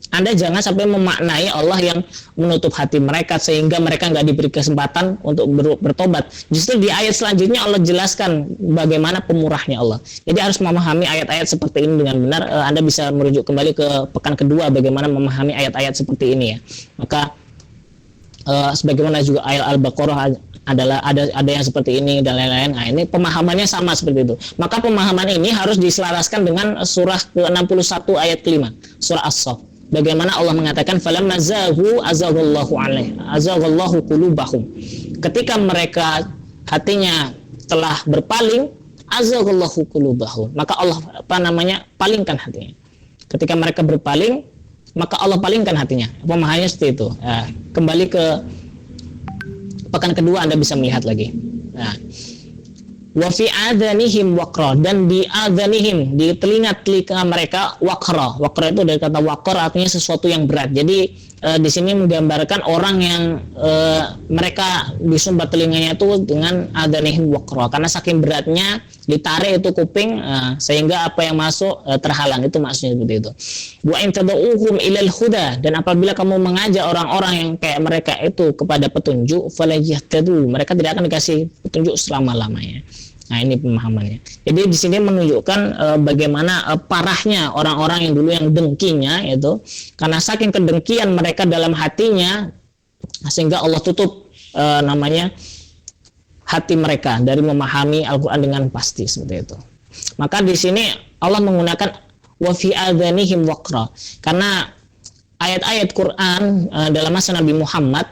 Anda jangan sampai memaknai Allah yang menutup hati mereka sehingga mereka nggak diberi kesempatan untuk bertobat. Justru di ayat selanjutnya Allah jelaskan bagaimana pemurahnya Allah. Jadi harus memahami ayat-ayat seperti ini dengan benar. Anda bisa merujuk kembali ke pekan kedua bagaimana memahami ayat-ayat seperti ini ya. Maka sebagaimana juga ayat Al-Baqarah adalah ada yang seperti ini dan lain-lain. Nah, ini pemahamannya sama seperti itu. Maka pemahaman ini harus diselaraskan dengan surah ke-61 ayat ke-5, surah As-Saff. Bagaimana Allah mengatakan falamma zaghu azaghallahu alaihi azaghallahu qulubahum. Ketika mereka hatinya telah berpaling, azaghallahu qulubahum, maka Allah palingkan hatinya. Ketika mereka berpaling, maka Allah palingkan hatinya. Pemahamannya seperti itu. Nah, kembali ke pekan kedua Anda bisa melihat lagi. Nah, wa fi adhanihim waqra, dan di adhanihim, di telinga mereka waqra. Waqra itu dari kata waqar, artinya sesuatu yang berat. Jadi di sini menggambarkan orang yang mereka disumbat telinganya itu dengan adhanihim waqra, karena saking beratnya ditarik itu kuping sehingga apa yang masuk terhalang. Itu maksudnya seperti itu. Wa in tad'uhum ilal huda, dan apabila kamu mengajak orang-orang yang kayak mereka itu kepada petunjuk, falayahtadu, mereka tidak akan dikasih petunjuk selama-lamanya. Nah, ini pemahamannya. Jadi di sini menunjukkan bagaimana parahnya orang-orang yang dulu yang dengkinya itu, karena saking kedengkian mereka dalam hatinya sehingga Allah tutup hati mereka dari memahami Al-Qur'an dengan pasti seperti itu. Maka di sini Allah menggunakan wa fi adhanihim waqra, karena ayat-ayat Quran dalam masa Nabi Muhammad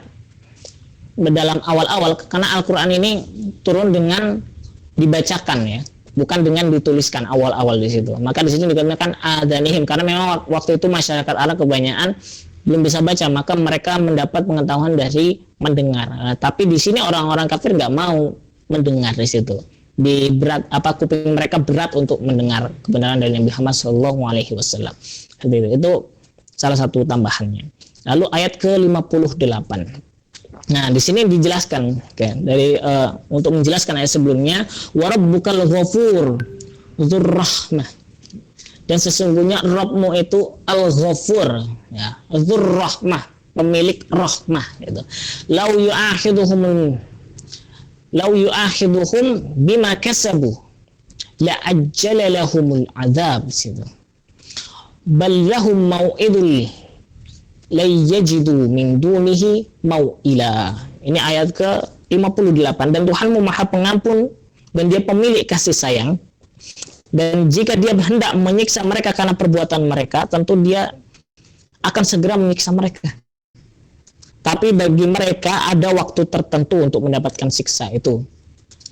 dalam awal-awal, karena Al-Qur'an ini turun dengan dibacakan ya, bukan dengan dituliskan awal-awal di situ. Maka di sini dikatakan adhanihim, karena memang waktu itu masyarakat Arab kebanyakan belum bisa baca, maka mereka mendapat pengetahuan dari mendengar. Tapi di sini orang-orang kafir nggak mau mendengar di situ. Kuping mereka berat untuk mendengar kebenaran dari Nabi Muhammad SAW. Itu salah satu tambahannya. Lalu ayat ke-58. Nah, di sini dijelaskan dari untuk menjelaskan ayat sebelumnya, wa rabbukal ghafur dzur rahmah, dan sesungguhnya Rabbmu itu al-ghafur ya, dzur rahmah, pemilik rahmah itu. Lau yu'akhiduhum bima kasabu la ajjala lahumul adzab situ. Bal lahum mau'idul la yajidu min dunihi mau'ila. Ini ayat ke-58. Dan Tuhanmu Maha Pengampun dan Dia pemilik kasih sayang, dan jika Dia hendak menyiksa mereka karena perbuatan mereka, tentu Dia akan segera menyiksa mereka. Tapi bagi mereka ada waktu tertentu untuk mendapatkan siksa itu.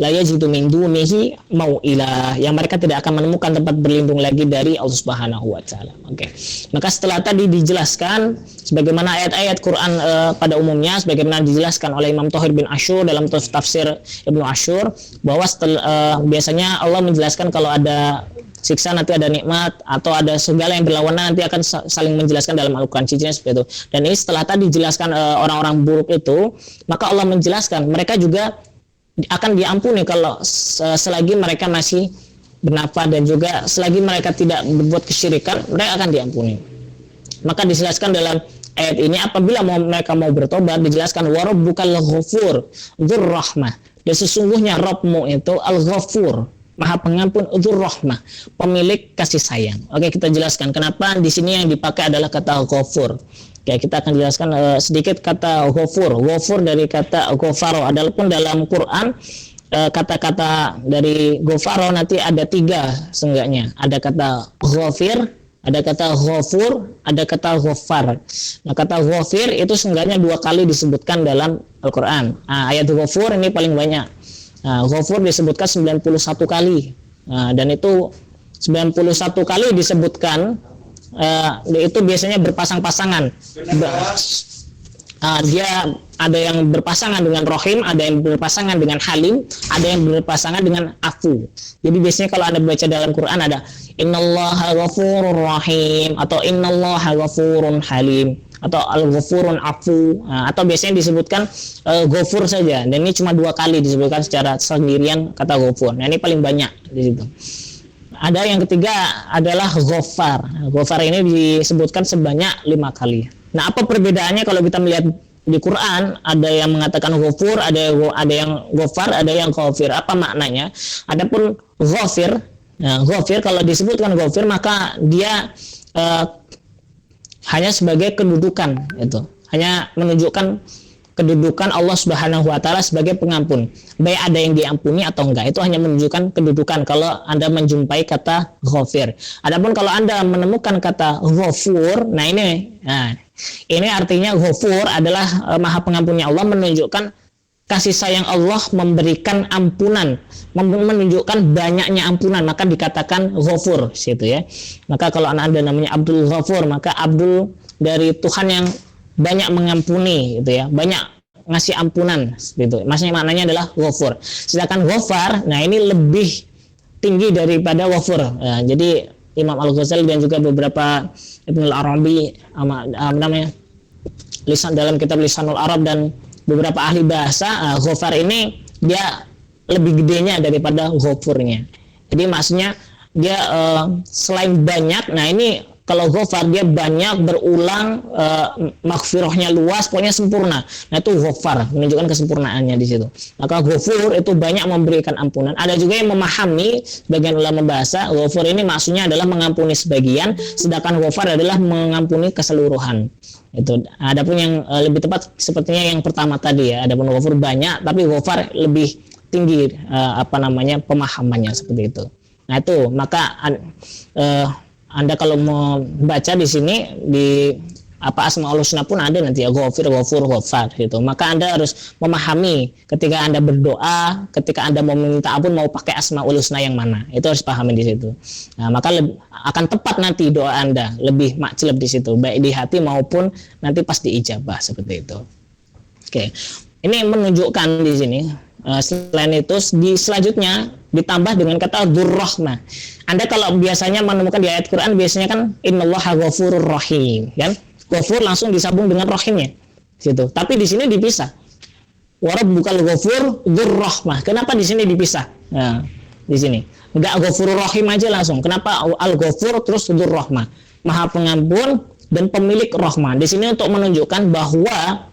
la yajidu min dunihi mau'ilah, yang mereka tidak akan menemukan tempat berlindung lagi dari Allah Subhanahu wa taala. Oke. Maka setelah tadi dijelaskan sebagaimana ayat-ayat Quran pada umumnya, sebagaimana dijelaskan oleh Imam Thohir bin Ashur dalam tafsir Ibnu Ashur, bahwa biasanya Allah menjelaskan kalau ada siksa nanti ada nikmat atau ada segala yang berlawanan nanti akan saling menjelaskan dalam Al-Quran, cirinya seperti itu. Dan ini setelah tadi dijelaskan orang-orang buruk itu, maka Allah menjelaskan mereka juga akan diampuni kalau selagi mereka masih bernafas dan juga selagi mereka tidak berbuat kesyirikan, mereka akan diampuni. Maka dijelaskan dalam ayat ini apabila mereka mau bertobat, dijelaskan warabbukal ghafur dzurrahmah, dan sesungguhnya Rabbmu itu al-ghafur, Maha Pengampun, dzurrahmah, pemilik kasih sayang. Oke, kita jelaskan kenapa di sini yang dipakai adalah kata ghafur. Ya, kita akan jelaskan sedikit kata ghafur. Ghafur dari kata ghafaro. Adapun dalam Quran kata-kata dari ghafaro nanti ada 3 seenggaknya. Ada kata ghafir, ada kata ghafur, ada kata ghafar. Nah, kata ghafir itu seenggaknya 2 kali disebutkan dalam Al-Quran. Ayat ghafur ini paling banyak. Ghafur disebutkan 91 kali. Dan itu 91 kali disebutkan. Itu biasanya berpasang-pasangan. Dia ada yang berpasangan dengan Rohim, ada yang berpasangan dengan Halim, ada yang berpasangan dengan Afu. Jadi biasanya kalau Anda baca dalam Quran ada Innallaha ghafurur rahim atau Innallaha ghafurun halim atau al-ghafurun afu, atau biasanya disebutkan ghafur saja. Dan ini cuma 2 kali disebutkan secara sendirian kata ghafur. Nah, ini paling banyak di situ. Ada yang ketiga adalah ghafar. Ghafar ini disebutkan sebanyak 5 kali. Nah, apa perbedaannya kalau kita melihat di Quran? Ada yang mengatakan ghafur, ada yang ghafar, ada yang ghafir. Apa maknanya? Adapun ghafir, ghafir kalau disebutkan ghafir maka dia hanya sebagai kedudukan, itu hanya menunjukkan kedudukan Allah Subhanahu wa taala sebagai pengampun. Baik ada yang diampuni atau enggak, itu hanya menunjukkan kedudukan kalau Anda menjumpai kata ghafir. Adapun kalau Anda menemukan kata ghafur, nah ini artinya ghafur adalah Maha Pengampunnya Allah, menunjukkan kasih sayang Allah, memberikan ampunan, menunjukkan banyaknya ampunan, maka dikatakan ghafur situ ya. Maka kalau Anda namanya Abdul Ghafur, maka Abdul dari Tuhan yang banyak mengampuni gitu ya, banyak ngasih ampunan gitu. Maksudnya maknanya adalah ghafur. Sedangkan ghafar, nah ini lebih tinggi daripada ghafur. Jadi Imam Al-Ghazali dan juga beberapa Ibnu Al-Arabi namanya dalam kitab Lisanul Arab dan beberapa ahli bahasa, ghafar ini dia lebih gedenya daripada ghafurnya. Jadi maksudnya dia selain banyak, nah ini kalau ghafar dia banyak, berulang, maghfirahnya luas, pokoknya sempurna. Nah itu ghafar, menunjukkan kesempurnaannya di situ. Maka ghafur itu banyak memberikan ampunan. Ada juga yang memahami, sebagian ulama bahasa, ghafur ini maksudnya adalah mengampuni sebagian, sedangkan ghafar adalah mengampuni keseluruhan. Itu. Adapun yang lebih tepat sepertinya yang pertama tadi ya. Adapun ghafur banyak, tapi ghafar lebih tinggi pemahamannya seperti itu. Nah itu, maka Anda kalau mau baca di sini di Asmaul Husna pun ada nanti ya, ghafir, ghafur, ghafar gitu. Maka Anda harus memahami ketika Anda berdoa, ketika Anda mau meminta ampun mau pakai Asmaul Husna yang mana. Itu harus pahami di situ. Nah, maka akan tepat nanti doa Anda, lebih makcelep di situ, baik di hati maupun nanti pas diijabah seperti itu. Oke. Ini menunjukkan di sini. Selain itu selanjutnya ditambah dengan kata dzurrahmah. Anda kalau biasanya menemukan di ayat Quran biasanya kan innallaha ghafurur rahim, kan? Ghafur langsung disambung dengan rahimnya. Gitu. Tapi di sini dipisah. Warabbukal ghafur dzurrahmah. Kenapa di sini dipisah? Nah, di sini. Enggak ghafurur rahim aja langsung. Kenapa al-ghafur terus dzurrahmah? Maha Pengampun dan pemilik rahmah. Di sini untuk menunjukkan bahwa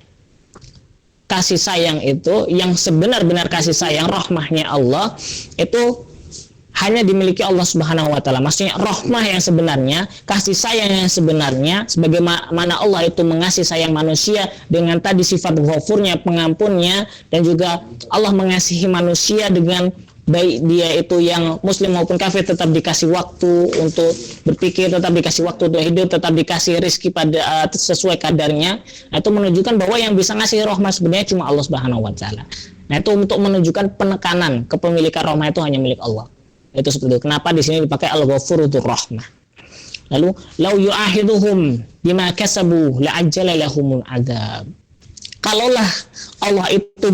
kasih sayang itu yang sebenar-benar kasih sayang, rahmahnya Allah itu hanya dimiliki Allah Subhanahu wa taala. Maksudnya rahmah yang sebenarnya, kasih sayang yang sebenarnya, sebagaimana Allah itu mengasihi sayang manusia dengan tadi sifat ghafurnya, pengampunnya, dan juga Allah mengasihi manusia dengan baik dia itu yang muslim maupun kafir tetap dikasih waktu untuk berpikir, tetap dikasih waktu untuk hidup, tetap dikasih rezeki pada sesuai kadarnya. Nah, itu menunjukkan bahwa yang bisa ngasih rahmat sebenarnya cuma Allah Subhanahu wa taala. Nah, itu untuk menunjukkan penekanan kepemilikan rahmah itu hanya milik Allah. Itu seperti itu. Kenapa di sini dipakai Al-Ghafur dzur rahmah. Lalu lau yu'ahiduhum bima kasabu la'ajjala lahumul adzab. Kalaulah Allah itu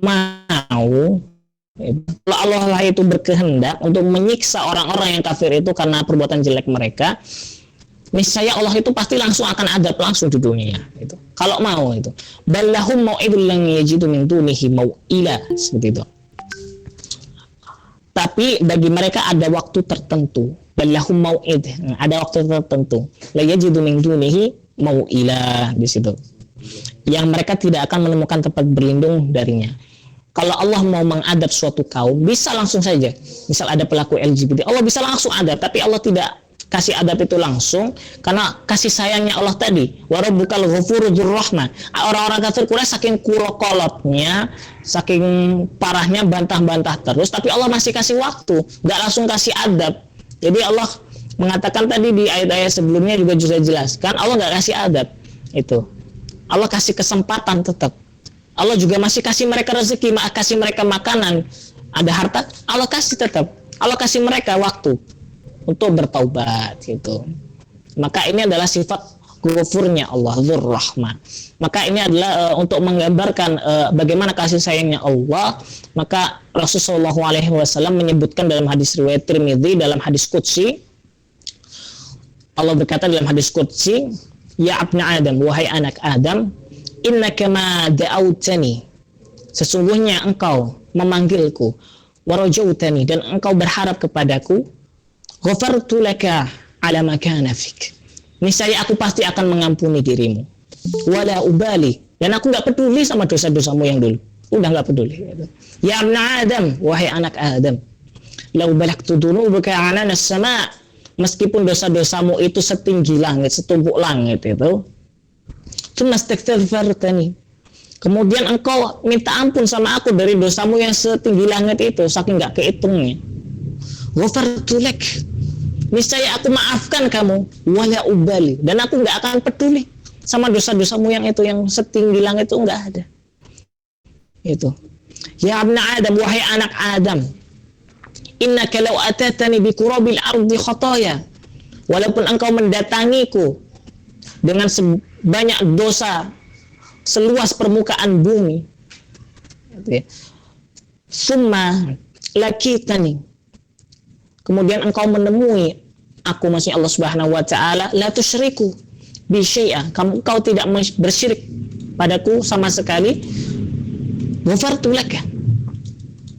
mau, kalau Allah lah itu berkehendak untuk menyiksa orang-orang yang kafir itu karena perbuatan jelek mereka, niscaya Allah itu pasti langsung akan adab langsung di dunia itu. Kalau mau itu. Ballahum mau'idul lan yajidu min dunihi mau'ila, seperti itu. Tapi bagi mereka ada waktu tertentu. Ballahum mau'id, ada waktu tertentu. La yajidu min dunihi mau'ila, di situ. Yang mereka tidak akan menemukan tempat berlindung darinya. Kalau Allah mau mengadab suatu kaum, bisa langsung saja. Misal ada pelaku LGBT, Allah bisa langsung adab, tapi Allah tidak kasih adab itu langsung karena kasih sayangnya Allah tadi. Wa rabbukal ghafuru dzur rahmah. Orang-orang kafir Quraisy saking kurokolotnya, saking parahnya bantah-bantah terus, tapi Allah masih kasih waktu, nggak langsung kasih adab. Jadi Allah mengatakan tadi di ayat-ayat sebelumnya juga sudah jelaskan, Allah nggak kasih adab itu. Allah kasih kesempatan tetap. Allah juga masih kasih mereka rezeki, kasih mereka makanan, ada harta, Allah kasih tetap. Allah kasih mereka waktu untuk bertaubat gitu. Maka ini adalah sifat ghafurnya Allah, dzur rahmah. Maka ini adalah untuk menggambarkan bagaimana kasih sayangnya Allah. Maka Rasulullah SAW menyebutkan dalam hadis riwayat Tirmidzi, dalam hadis qudsi, Allah berkata dalam hadis qudsi, ya abna Adam, wahai anak Adam, innaka ma da'autani, sesungguhnya engkau memanggilku, warajautani, dan engkau berharap kepadaku, ghafartu laka ala ma kana fik, niscaya aku pasti akan mengampuni dirimu, wala ubali, dan aku nggak peduli sama dosa-dosamu yang dulu, udah nggak peduli. Ya abna Adam, wahai anak Adam, lau balagtu dunubaka anana sama, meskipun dosa-dosamu itu setinggi langit, setumpuk langit itu, tsummastaghfartani, kemudian engkau minta ampun sama aku dari dosamu yang setinggi langit itu, saking nggak kehitungnya, ghafartu lak, niscaya aku maafkan kamu, wala ubali, dan aku nggak akan peduli sama dosa-dosamu yang itu, yang setinggi langit itu nggak ada. Itu. Ya abna Adam, wahai anak Adam, innaka law atatani bi qurabil ardi khataya, walaupun engkau mendatangiku dengan sebanyak dosa seluas permukaan bumi, summa lakitani, kemudian engkau menemui aku, maksudnya Allah Subhanahu wa taala, la tusyriku bi syai'a, engkau tidak bersyirik padaku sama sekali, ghafartu laka,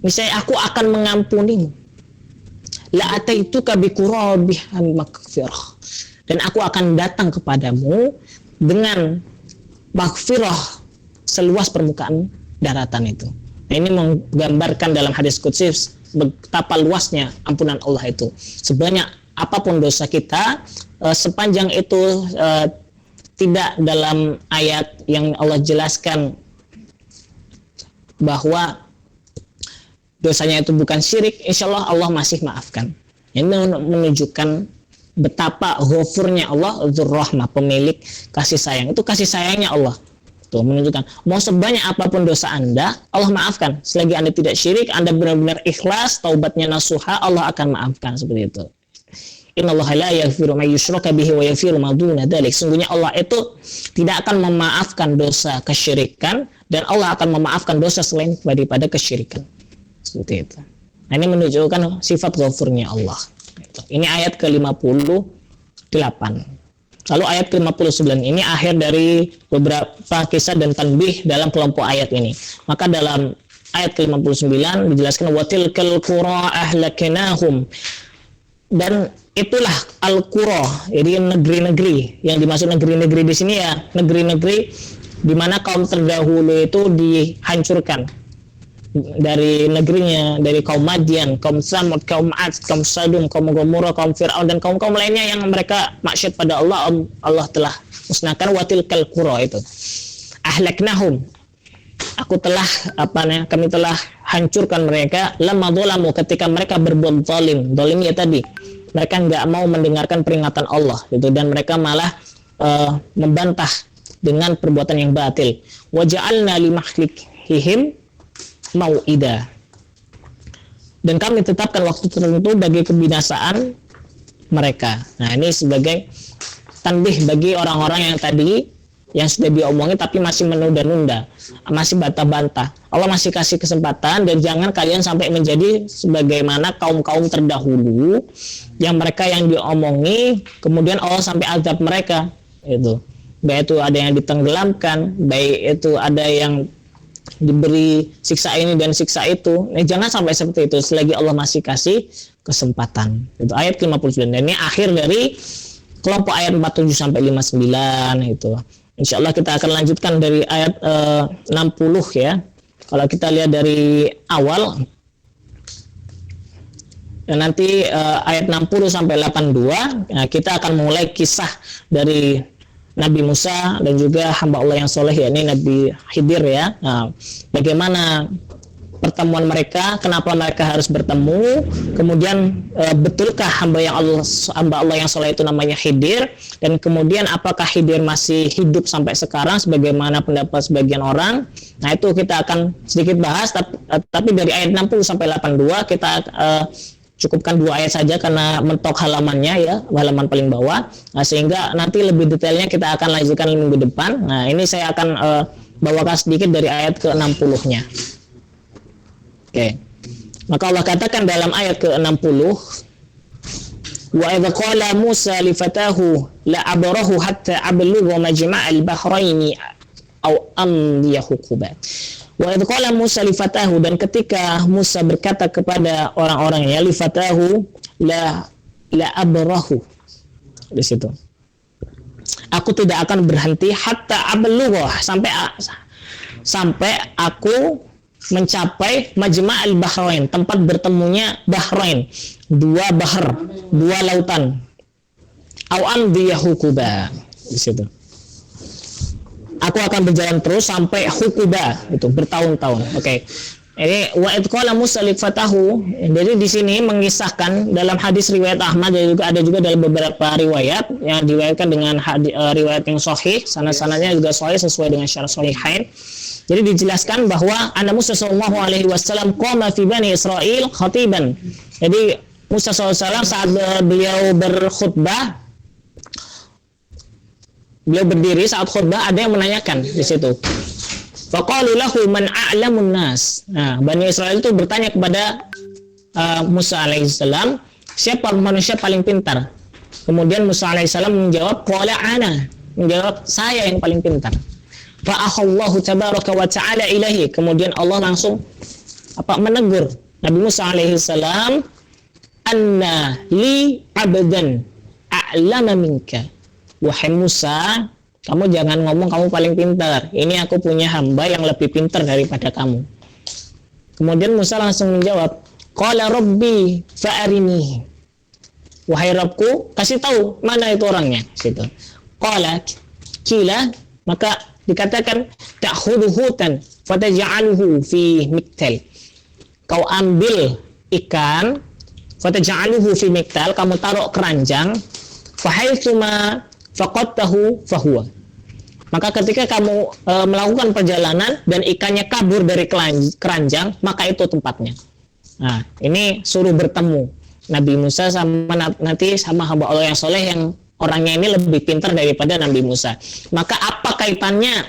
niscaya aku akan mengampunimu, la ataituka bi qurabiha maghfirah, dan aku akan datang kepadamu dengan maghfirah seluas permukaan daratan itu. Nah, ini menggambarkan dalam hadis qudsi betapa luasnya ampunan Allah itu. Sebanyak apapun dosa kita, sepanjang itu tidak dalam ayat yang Allah jelaskan bahwa dosanya itu bukan syirik, insya Allah Allah masih maafkan. Ini menunjukkan betapa ghafurnya Allah, dzur rahmah, pemilik kasih sayang. Itu kasih sayangnya Allah. Tuh, menunjukkan mau sebanyak apapun dosa Anda, Allah maafkan. Selagi Anda tidak syirik, Anda benar-benar ikhlas, taubatnya nasuha, Allah akan maafkan, seperti itu. Innallaha la yaghfiru may yushraka bihi wa yaghfiru ma duna dzalik. Sungguhnya Allah itu tidak akan memaafkan dosa kesyirikan, dan Allah akan memaafkan dosa selain daripada kesyirikan. Seperti itu. Nah, ini menunjukkan sifat ghafurnya Allah. Ini ayat ke-58. Lalu ayat ke-59 ini akhir dari beberapa kisah dan tanbih dalam kelompok ayat ini. Maka dalam ayat ke-59 dijelaskan watilkal qura ahlaknahum, dan itulah al-qura, jadi negeri-negeri. Yang dimaksud negeri-negeri di sini ya negeri-negeri di mana kaum terdahulu itu dihancurkan dari negerinya, dari kaum Madian, kaum Samud, kaum Ad, kaum Sadum, kaum Gomorrah, kaum Fir'aun, dan kaum-kaum lainnya yang mereka maksiat pada Allah. Allah telah musnahkan watilkal qura itu. Ahlaknahum, kami telah hancurkan mereka, lamma dzalamu, ketika mereka berbuat zalim. Zalim ya tadi, mereka nggak mau mendengarkan peringatan Allah gitu, dan mereka malah membantah dengan perbuatan yang batil. Wa ja'alna limakhlikihim mau'ida. Dan kami tetapkan waktu tertentu bagi kebinasaan mereka. Nah, ini sebagai tanbih bagi orang-orang yang tadi yang sudah diomongin tapi masih menunda-nunda, masih bantah-bantah. Allah masih kasih kesempatan, dan jangan kalian sampai menjadi sebagaimana kaum-kaum terdahulu yang mereka yang diomongi kemudian Allah sampai azab mereka. Itu baik itu ada yang ditenggelamkan, baik itu ada yang diberi siksa ini dan siksa itu. Jangan sampai seperti itu selagi Allah masih kasih kesempatan. Itu ayat 59. Dan ini akhir dari kelompok ayat 47 sampai 59 itu. Insyaallah kita akan lanjutkan dari ayat 60 ya. Kalau kita lihat dari awal dan nanti ayat 60 sampai 82 kita akan mulai kisah dari Nabi Musa dan juga hamba Allah yang soleh, yakni Nabi Khidir ya. Nah, bagaimana pertemuan mereka, kenapa mereka harus bertemu, kemudian betulkah hamba Allah yang soleh itu namanya Khidir, dan kemudian apakah Khidir masih hidup sampai sekarang sebagaimana pendapat sebagian orang. Nah, itu kita akan sedikit bahas, tapi dari ayat 60 sampai 82 kita cukupkan 2 ayat saja karena mentok halamannya ya, halaman paling bawah. Nah, sehingga nanti lebih detailnya kita akan lanjutkan minggu depan. Nah, ini saya akan bawakan sedikit dari ayat ke-60-nya. Oke. Maka Allah katakan dalam ayat ke-60, wa idza qala Musa li fatahu la abrahu hatta ablugha majma'al bahraini aw amdiya huquba. Wa idza qala Musa li fatahu, dan ketika Musa berkata kepada orang-orangnya, li fatahu la abrahu, di situ, aku tidak akan berhenti hatta ablugha, sampai aku mencapai majma'al bahrain, tempat bertemunya bahrain, 2 bahar, 2 lautan, au amdiya huquba, di situ. Aku akan berjalan terus sampai hukuba, itu bertahun-tahun. Oke. Ini wa id qala Musa li fatahu. Jadi di sini mengisahkan dalam hadis riwayat Ahmad, dan juga ada juga dalam beberapa riwayat yang diriwayatkan dengan riwayat yang sahih, sanad-sanadnya juga sahih sesuai dengan syarah sahihain. Jadi dijelaskan bahwa Anna Musa sallallahu alaihi wasallam qama fi Bani Israil khatiban. Jadi Musa SAW saat beliau berkhutbah, beliau berdiri saat khutbah, ada yang menanyakan di situ. Faqalu lahu man a'lamun nas. Nah, Bani Israel itu bertanya kepada Musa alaihissalam, siapa manusia paling pintar? Kemudian Musa alaihissalam menjawab, qala ana, menjawab saya yang paling pintar. Fa akhallahu tabaraka wa ta'ala ilahi. Kemudian Allah langsung menegur Nabi Musa alaihissalam, anna li abdan a'lama minka. Wahai Musa, kamu jangan ngomong kamu paling pintar. Ini aku punya hamba yang lebih pintar daripada kamu. Kemudian Musa langsung menjawab, qala rabbi fa'arini. Wahai Rabbku, kasih tahu mana itu orangnya. Situ. Qala kila, maka dikatakan ta'khudhu hutan fataj'aluhu fi miktal. Kau ambil ikan, fataj'aluhu fi miktal, kamu taruh keranjang, fahaitsuma faqadtahu fahuwa. Maka ketika kamu melakukan perjalanan dan ikannya kabur dari keranjang, maka itu tempatnya. Nah, ini suruh bertemu Nabi Musa sama nanti sama hamba Allah yang soleh yang orangnya ini lebih pintar daripada Nabi Musa. Maka apa kaitannya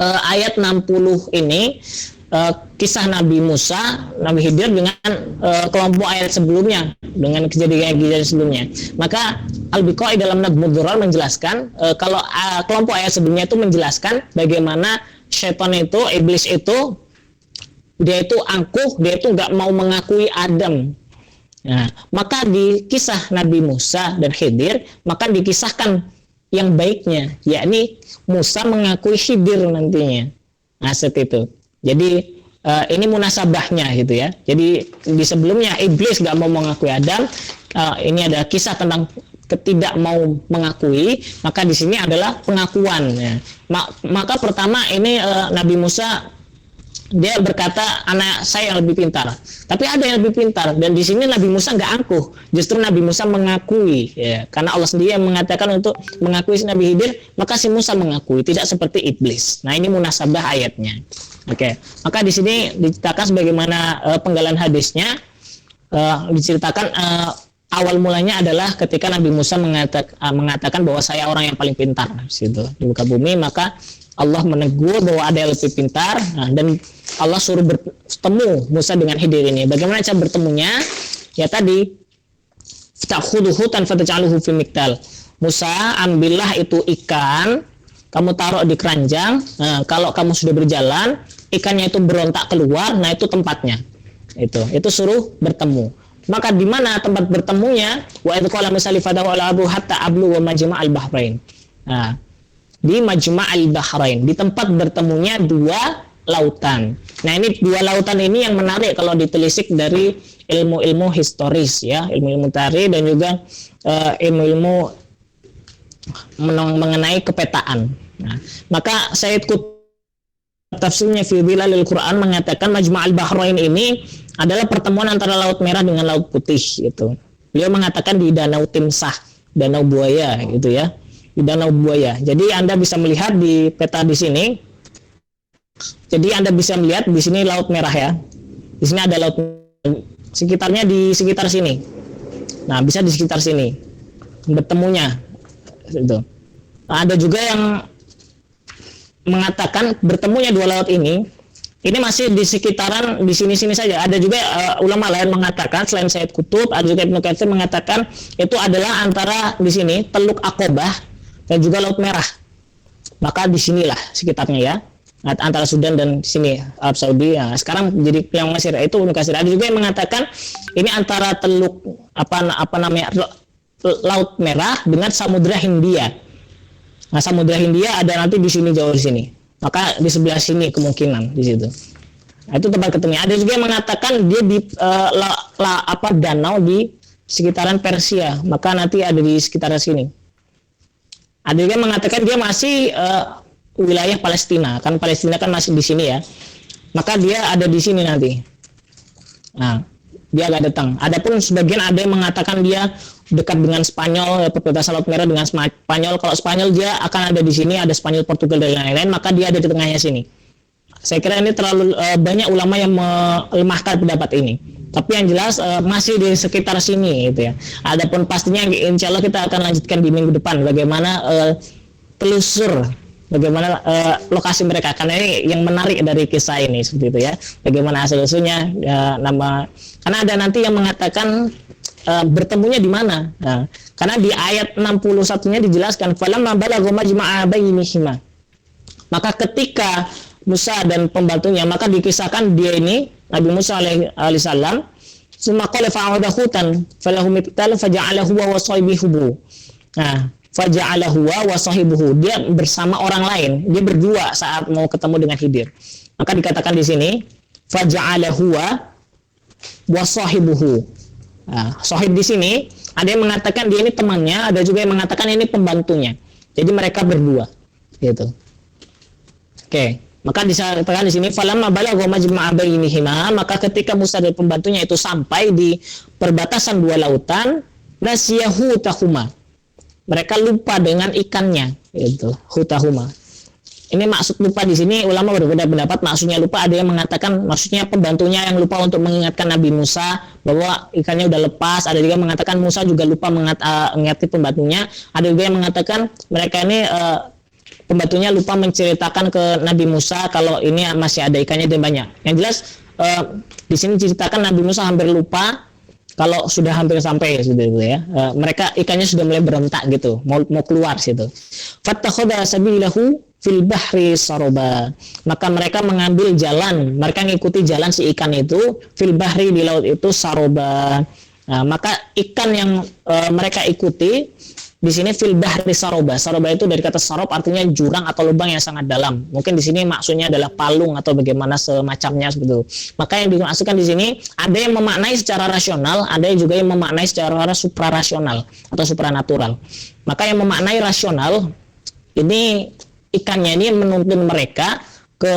ayat 60 ini, kisah Nabi Musa, Nabi Khidir dengan kelompok ayat sebelumnya, dengan kejadian-kejadian sebelumnya? Maka Al-Biqai dalam Nadmud Durar menjelaskan, kalau kelompok ayat sebelumnya itu menjelaskan bagaimana syaitan itu, iblis itu, dia itu angkuh, dia itu nggak mau mengakui Adam. Nah, maka di kisah Nabi Musa dan Khidir, maka dikisahkan yang baiknya, yakni Musa mengakui Khidir nantinya. Nah, seperti itu. Jadi ini munasabahnya gitu ya. Jadi di sebelumnya iblis nggak mau mengakui Adam, ini ada kisah tentang ketidak mau mengakui, maka di sini adalah pengakuan. Ya. Maka pertama ini Nabi Musa dia berkata anak saya yang lebih pintar, tapi ada yang lebih pintar, dan di sini Nabi Musa nggak angkuh, justru Nabi Musa mengakui, ya, karena Allah sendiri yang mengatakan untuk mengakui si Nabi Khidir, maka si Musa mengakui, tidak seperti iblis. Nah ini munasabah ayatnya. Oke, maka di sini diceritakan sebagaimana penggalan hadisnya, diceritakan awal mulanya adalah ketika Nabi Musa mengatakan bahwa saya orang yang paling pintar situ di muka bumi, maka Allah menegur bahwa ada yang lebih pintar, dan Allah suruh bertemu Musa dengan Khidir ini. Bagaimana cara bertemunya? Ya tadi, ta'khuduhu tan fataj'aluhu fi miktal. Musa, ambillah itu ikan, kamu taruh di keranjang. Nah, kalau kamu sudah berjalan, ikannya itu berontak keluar, nah itu tempatnya. Itu suruh bertemu. Maka di mana tempat bertemunya? Wa idh qala Musa li fatahu ala abu hatta ablu wa majma'al bahrain. Nah, di Majma'al Bahrain, di tempat bertemunya dua lautan. Nah ini dua lautan ini yang menarik kalau ditelisik dari ilmu-ilmu historis, ya, ilmu-ilmu tarikh dan juga ilmu-ilmu mengenai kepetaan. Nah, maka Sayyid Qutb tafsirnya fi Dhilalil Quran mengatakan Majma'al Bahrain ini adalah pertemuan antara Laut Merah dengan Laut Putih gitu. Beliau mengatakan di Danau Timsah, Danau Buaya gitu ya. Di Danau Buaya. Jadi Anda bisa melihat di peta di sini. Jadi Anda bisa melihat di sini Laut Merah ya. Di sini ada laut, sekitarnya di sekitar sini. Nah, bisa di sekitar sini bertemunya. Itu. Ada juga yang mengatakan bertemunya dua laut ini masih di sekitaran di sini-sini saja. Ada juga ulama lain mengatakan selain Sayyid Qutb, ada juga Ibnu Katsir mengatakan itu adalah antara di sini Teluk Aqabah dan juga Laut Merah. Maka di sinilah sekitarnya ya, antara Sudan dan sini Arab Saudi. Ya, sekarang jadi yang Mesir itu Ibnu Katsir. Ada juga yang mengatakan ini antara teluk apa namanya Laut Merah dengan Samudra Hindia. Nah, Samudra Hindia ada nanti di sini jauh di sini. Maka di sebelah sini kemungkinan di situ. Nah, itu tempat ketemunya. Ada juga yang mengatakan dia di danau di sekitaran Persia. Maka nanti ada di sekitaran sini. Ada juga yang mengatakan dia masih wilayah Palestina, kan Palestina kan masih di sini ya. Maka dia ada di sini nanti. Nah, dia agak datang. Adapun sebagian ada yang mengatakan dia dekat dengan Spanyol, perbatasan Laut Merah dengan Spanyol. Kalau Spanyol dia akan ada di sini, ada Spanyol, Portugal dan lain-lain, maka dia ada di tengahnya sini. Saya kira ini terlalu banyak ulama yang melemahkan pendapat ini. Tapi yang jelas masih di sekitar sini gitu ya. Adapun pastinya insya Allah kita akan lanjutkan di minggu depan bagaimana telusur bagaimana lokasi mereka, karena ini yang menarik dari kisah ini seperti itu ya. Bagaimana asal usulnya karena ada nanti yang mengatakan bertemunya di mana. Nah, karena di ayat 61-nya dijelaskan falamma balagha majma'a bainihima. Maka ketika Musa dan pembantunya, maka dikisahkan dia ini Nabi Musa alaihi salam summa qala fa'ada khutan falahu miqtal faja'alahu wa sahibihi. Nah, faja'alahu wa sahibihi, dia bersama orang lain, dia berdua saat mau ketemu dengan Khidir. Maka dikatakan di sini faja'alahu wa sahibihi. Nah, sahib di sini ada yang mengatakan dia ini temannya, ada juga yang mengatakan ini pembantunya. Jadi mereka berdua gitu. Oke. Maka disatakan di sini falamma balagha majma'a bainihima, maka ketika Musa dan pembantunya itu sampai di perbatasan dua lautan, nasiyahu tahuma. Mereka lupa dengan ikannya, itu hutahuma. Ini maksud lupa di sini ulama berbeda pendapat, maksudnya lupa. Ada yang mengatakan maksudnya pembantunya yang lupa untuk mengingatkan Nabi Musa bahwa ikannya udah lepas. Ada juga yang mengatakan Musa juga lupa mengingatkan pembantunya. Ada juga yang mengatakan mereka ini pembantunya lupa menceritakan ke Nabi Musa kalau ini masih ada ikannya dan banyak. Yang jelas di sini ceritakan Nabi Musa hampir lupa kalau sudah hampir sampai gitu ya. Mereka ikannya sudah mulai berontak gitu, mau keluar situ. Fattakhadha sabilahu fil bahri saroba. Maka mereka mengambil jalan, mereka mengikuti jalan si ikan itu fil bahri, di laut itu saroba. Nah, maka ikan yang mereka ikuti di sini fil bahri saroba. Saroba itu dari kata sarob artinya jurang atau lubang yang sangat dalam. Mungkin di sini maksudnya adalah palung atau bagaimana semacamnya seperti itu. Maka yang dimaksudkan di sini ada yang memaknai secara rasional, ada juga yang memaknai secara suprarasional atau supranatural. Maka yang memaknai rasional ini ikannya ini menuntun mereka ke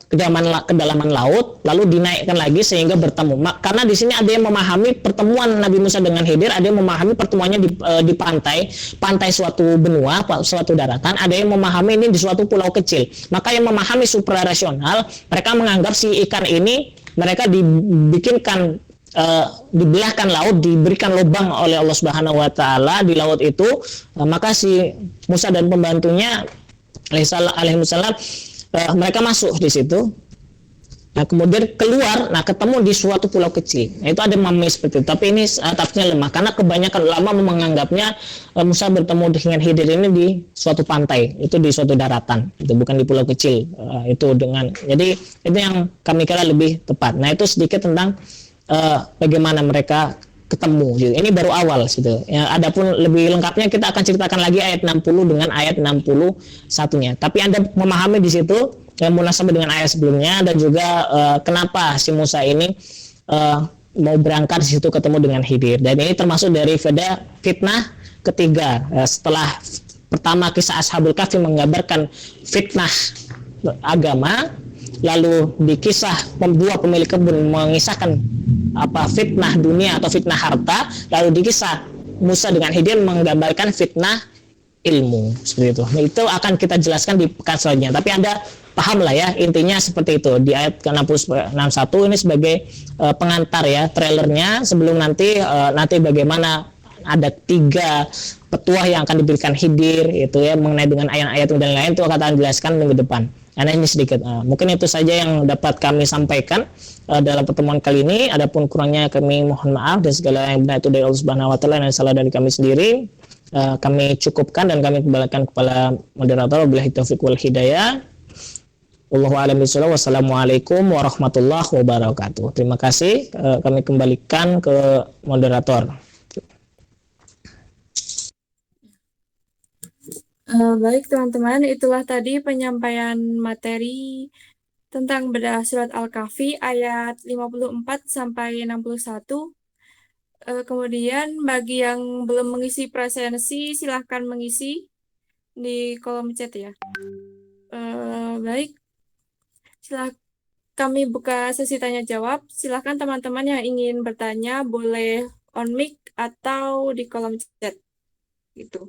kedalaman laut, lalu dinaikkan lagi sehingga bertemu. Karena di sini ada yang memahami pertemuan Nabi Musa dengan Khidir, ada yang memahami pertemuannya di pantai suatu benua, suatu daratan, ada yang memahami ini di suatu pulau kecil. Maka yang memahami suprarasional, mereka menganggap si ikan ini mereka dibikinkan dibelahkan laut, diberikan lubang oleh Allah Subhanahu wa taala di laut itu, maka si Musa dan pembantunya alaihissalam mereka masuk di situ. Nah, kemudian keluar, ketemu di suatu pulau kecil. Nah, itu ada memahami seperti itu. Tapi ini tafsirnya lemah karena kebanyakan ulama menganggapnya Musa bertemu dengan Khidir ini di suatu pantai, itu di suatu daratan, itu bukan di pulau kecil. Jadi itu yang kami kira lebih tepat. Nah, itu sedikit tentang bagaimana mereka ketemu gitu. Ini baru awal gitu. Ya, adapun lebih lengkapnya kita akan ceritakan lagi ayat 60 dengan ayat 61-nya. Tapi Anda memahami di situ yang munasabah dengan ayat sebelumnya, dan juga kenapa si Musa ini mau berangkat di situ ketemu dengan Khidir. Dan ini termasuk dari fitnah ketiga. Setelah pertama kisah Ashabul Kahfi menggambarkan fitnah agama, lalu di kisah dua pemilik kebun mengisahkan fitnah dunia atau fitnah harta, lalu di kisah Musa dengan Khidir menggambarkan fitnah ilmu, seperti itu. Itu akan kita jelaskan di pekan selanjutnya. Tapi Anda paham lah ya, intinya seperti itu. Di ayat ke-61 ini sebagai pengantar ya, trailernya sebelum nanti bagaimana ada 3 petuah yang akan diberikan Khidir itu ya, mengenai dengan ayat-ayat dan lain-lain, itu akan jelaskan minggu depan. Karena ini sedikit, mungkin itu saja yang dapat kami sampaikan dalam pertemuan kali ini. Adapun kurangnya kami mohon maaf, dan segala yang benar itu dari Allah Subhanahu wa taala, dan salah dari kami sendiri. Kami cukupkan dan kami kembalikan kepada moderator. Wabillahi taufiq wal hidayah. Wallahu a'lam bishawab. Wassalamualaikum warahmatullahi wabarakatuh. Terima kasih. Kami kembalikan ke moderator. Baik teman-teman, itulah tadi penyampaian materi tentang bedah surat Al-Kahfi ayat 54 sampai 61. Kemudian bagi yang belum mengisi presensi, silahkan mengisi di kolom chat ya. Baik, kami buka sesi tanya jawab. Silahkan teman-teman yang ingin bertanya boleh on mic atau di kolom chat. Gitu.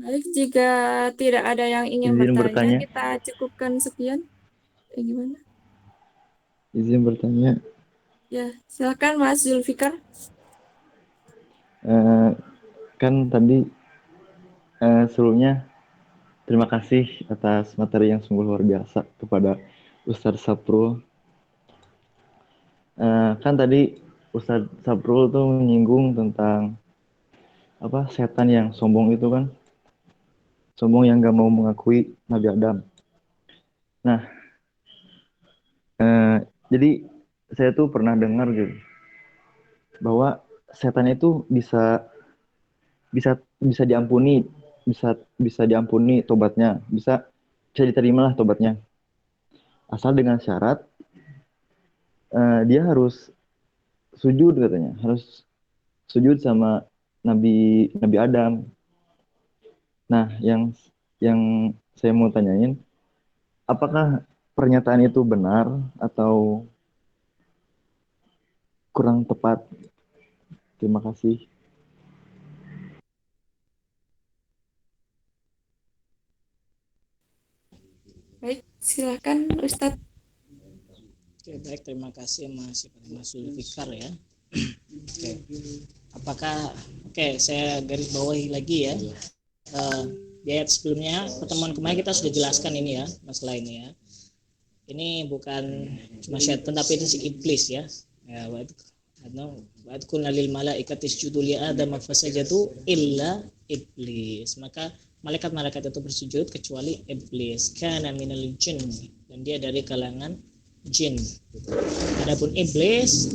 Baik, jika tidak ada yang ingin Izin bertanya, bertanya. kita cukupkan sekian. Gimana? Izin bertanya. Ya, silakan Mas Zulfikar. Kan tadi sebelumnya terima kasih atas materi yang sungguh luar biasa kepada Ustadz Saprul. Kan tadi Ustadz Saprul tuh menyinggung tentang setan yang sombong itu kan, sombong yang gak mau mengakui Nabi Adam. Nah, jadi saya tuh pernah dengar gitu bahwa setan itu bisa diampuni, bisa diampuni tobatnya, bisa diterima lah tobatnya, asal dengan syarat dia harus sujud, katanya harus sujud sama Nabi Adam. Nah, yang saya mau tanyain, apakah pernyataan itu benar atau kurang tepat? Terima kasih. Baik, silakan Ustadz. Oke, baik, terima kasih Mas Zulfikar ya. Oke. Apakah saya garis bawahi lagi ya. Di ayat sebelumnya, pertemuan kemarin kita sudah jelaskan ini ya, masalah ini ya. Ini bukan cuma syaitan tapi itu si iblis ya. Ya, wa qulna lil malaikati isjudu li adam fasajadu illa iblis. Maka malaikat-malaikat itu bersujud kecuali iblis. Kana minal jin, dan dia dari kalangan jin. Adapun iblis,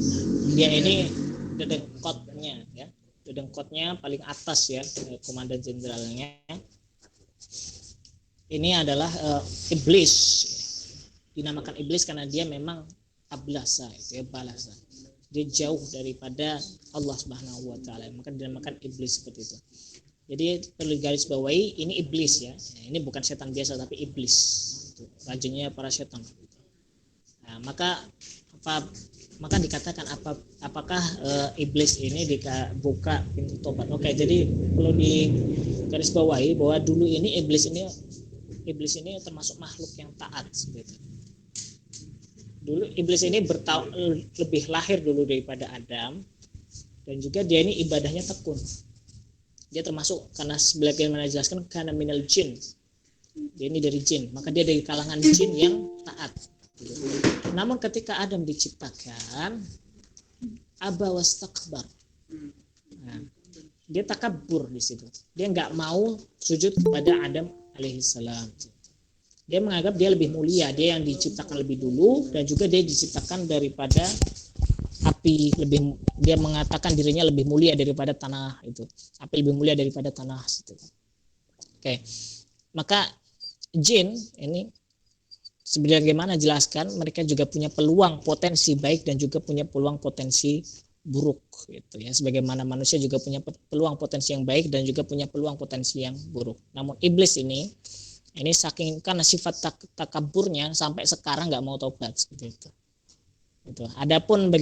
dia ini dedengkotnya ya. Dedengkotnya paling atas ya, komandan jenderalnya. Ini adalah iblis. Dinamakan iblis karena dia memang ablasa, itu ya, balasa. Dia jauh daripada Allah Subhanahu wa taala, maka dinamakan iblis seperti itu. Jadi perlu garis bawahi, ini iblis ya. Ini bukan setan biasa tapi iblis. Rajanya para setan. Nah, maka dikatakan apakah iblis ini buka pintu tobat. Oke, jadi perlu digaris bawahi bahwa dulu ini iblis ini termasuk makhluk yang taat seperti itu. Dulu iblis ini lebih lahir dulu daripada Adam, dan juga dia ini ibadahnya tekun. Dia termasuk, karena sebagaimana dijelaskan, karena minal jin, dia ini dari jin, maka dia dari kalangan jin yang taat. Namun ketika Adam diciptakan, aba wastakbar, nah, dia takabur di situ. Dia nggak mau sujud kepada Adam alaihissalam. Dia menganggap dia lebih mulia, dia yang diciptakan lebih dulu, dan juga dia diciptakan daripada api, dia mengatakan dirinya lebih mulia daripada tanah itu. Api lebih mulia daripada tanah itu. Oke. Maka jin ini sebagaimana jelaskan, mereka juga punya peluang potensi baik dan juga punya peluang potensi buruk gitu ya. Sebagaimana manusia juga punya peluang potensi yang baik dan juga punya peluang potensi yang buruk. Namun iblis ini saking karena sifat takaburnya sampai sekarang nggak mau tobat seperti itu. Gitu. Adapun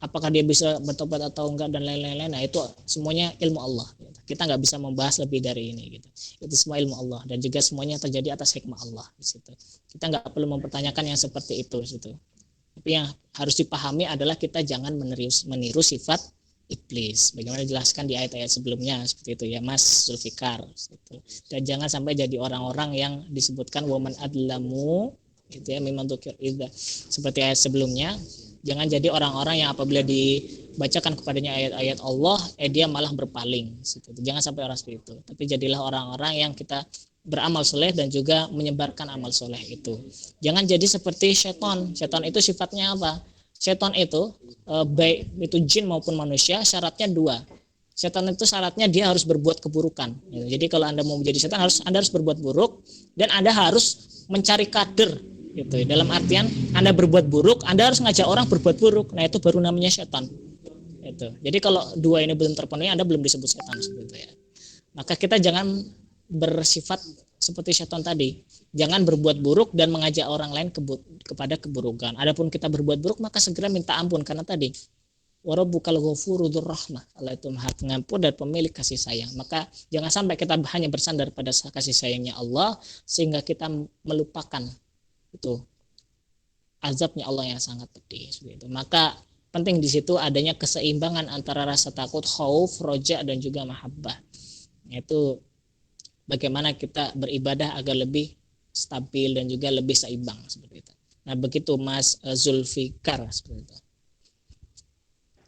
apakah dia bisa bertobat atau enggak dan lain-lain, nah itu semuanya ilmu Allah. Gitu. Kita nggak bisa membahas lebih dari ini. Gitu. Itu semua ilmu Allah dan juga semuanya terjadi atas hikmah Allah. Di situ. Kita nggak perlu mempertanyakan yang seperti itu. Situ. Tapi yang harus dipahami adalah kita jangan meniru sifat iblis. Bagaimana dijelaskan di ayat-ayat sebelumnya seperti itu ya Mas Zulfikar. Gitu. Dan jangan sampai jadi orang-orang yang disebutkan waman adlamu gitu ya memang seperti ayat sebelumnya. Jangan jadi orang-orang yang apabila dibacakan kepadanya ayat-ayat Allah dia malah berpaling gitu. Jangan sampai orang seperti itu. Tapi jadilah orang-orang yang kita beramal soleh dan juga menyebarkan amal soleh itu. Jangan jadi seperti setan. Setan itu sifatnya apa? Setan itu baik itu jin maupun manusia syaratnya dua. Setan itu syaratnya dia harus berbuat keburukan. Jadi kalau Anda mau menjadi setan Anda harus berbuat buruk dan Anda harus mencari kader gitu. Dalam artian Anda berbuat buruk, Anda harus ngajak orang berbuat buruk. Nah, itu baru namanya setan. Itu. Jadi kalau dua ini belum terpenuhi Anda belum disebut setan seperti itu ya. Maka kita jangan bersifat seperti setan tadi. Jangan berbuat buruk dan mengajak orang lain kepada keburukan. Adapun kita berbuat buruk maka segera minta ampun karena tadi warabbukal ghafurur rahmah. Allah itu Maha Pengampun dan pemilik kasih sayang. Maka jangan sampai kita hanya bersandar pada kasih sayangnya Allah sehingga kita melupakan itu azabnya Allah yang sangat pedih seperti itu. Maka penting di situ adanya keseimbangan antara rasa takut, khauf, roja dan juga mahabbah. Yaitu bagaimana kita beribadah agar lebih stabil dan juga lebih seimbang seperti itu. Nah, begitu Mas Zulfikar seperti itu.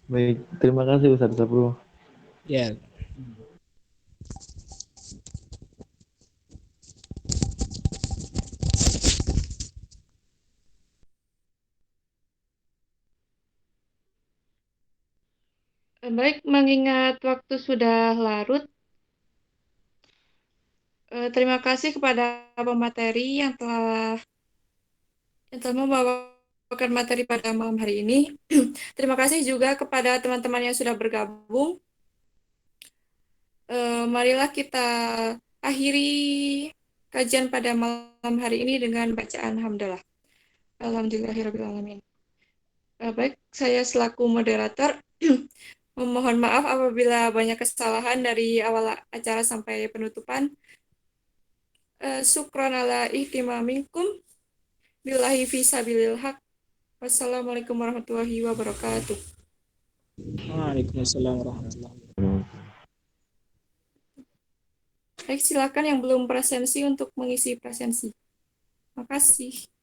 Baik, terima kasih Ustaz Sabrul. Ya. Baik, mengingat waktu sudah larut, terima kasih kepada pemateri yang telah membawakan materi pada malam hari ini. Terima kasih juga kepada teman-teman yang sudah bergabung. Marilah kita akhiri kajian pada malam hari ini dengan bacaan hamdalah. Alhamdulillahirrahmanirrahim. Baik, saya selaku moderator memohon maaf apabila banyak kesalahan dari awal acara sampai penutupan. Syukran ala ihtimamikum. Billahi fisabilil haq. Wassalamualaikum warahmatullahi wabarakatuh. Waalaikumsalam warahmatullahi wabarakatuh. Baik, silakan yang belum presensi untuk mengisi presensi. Makasih.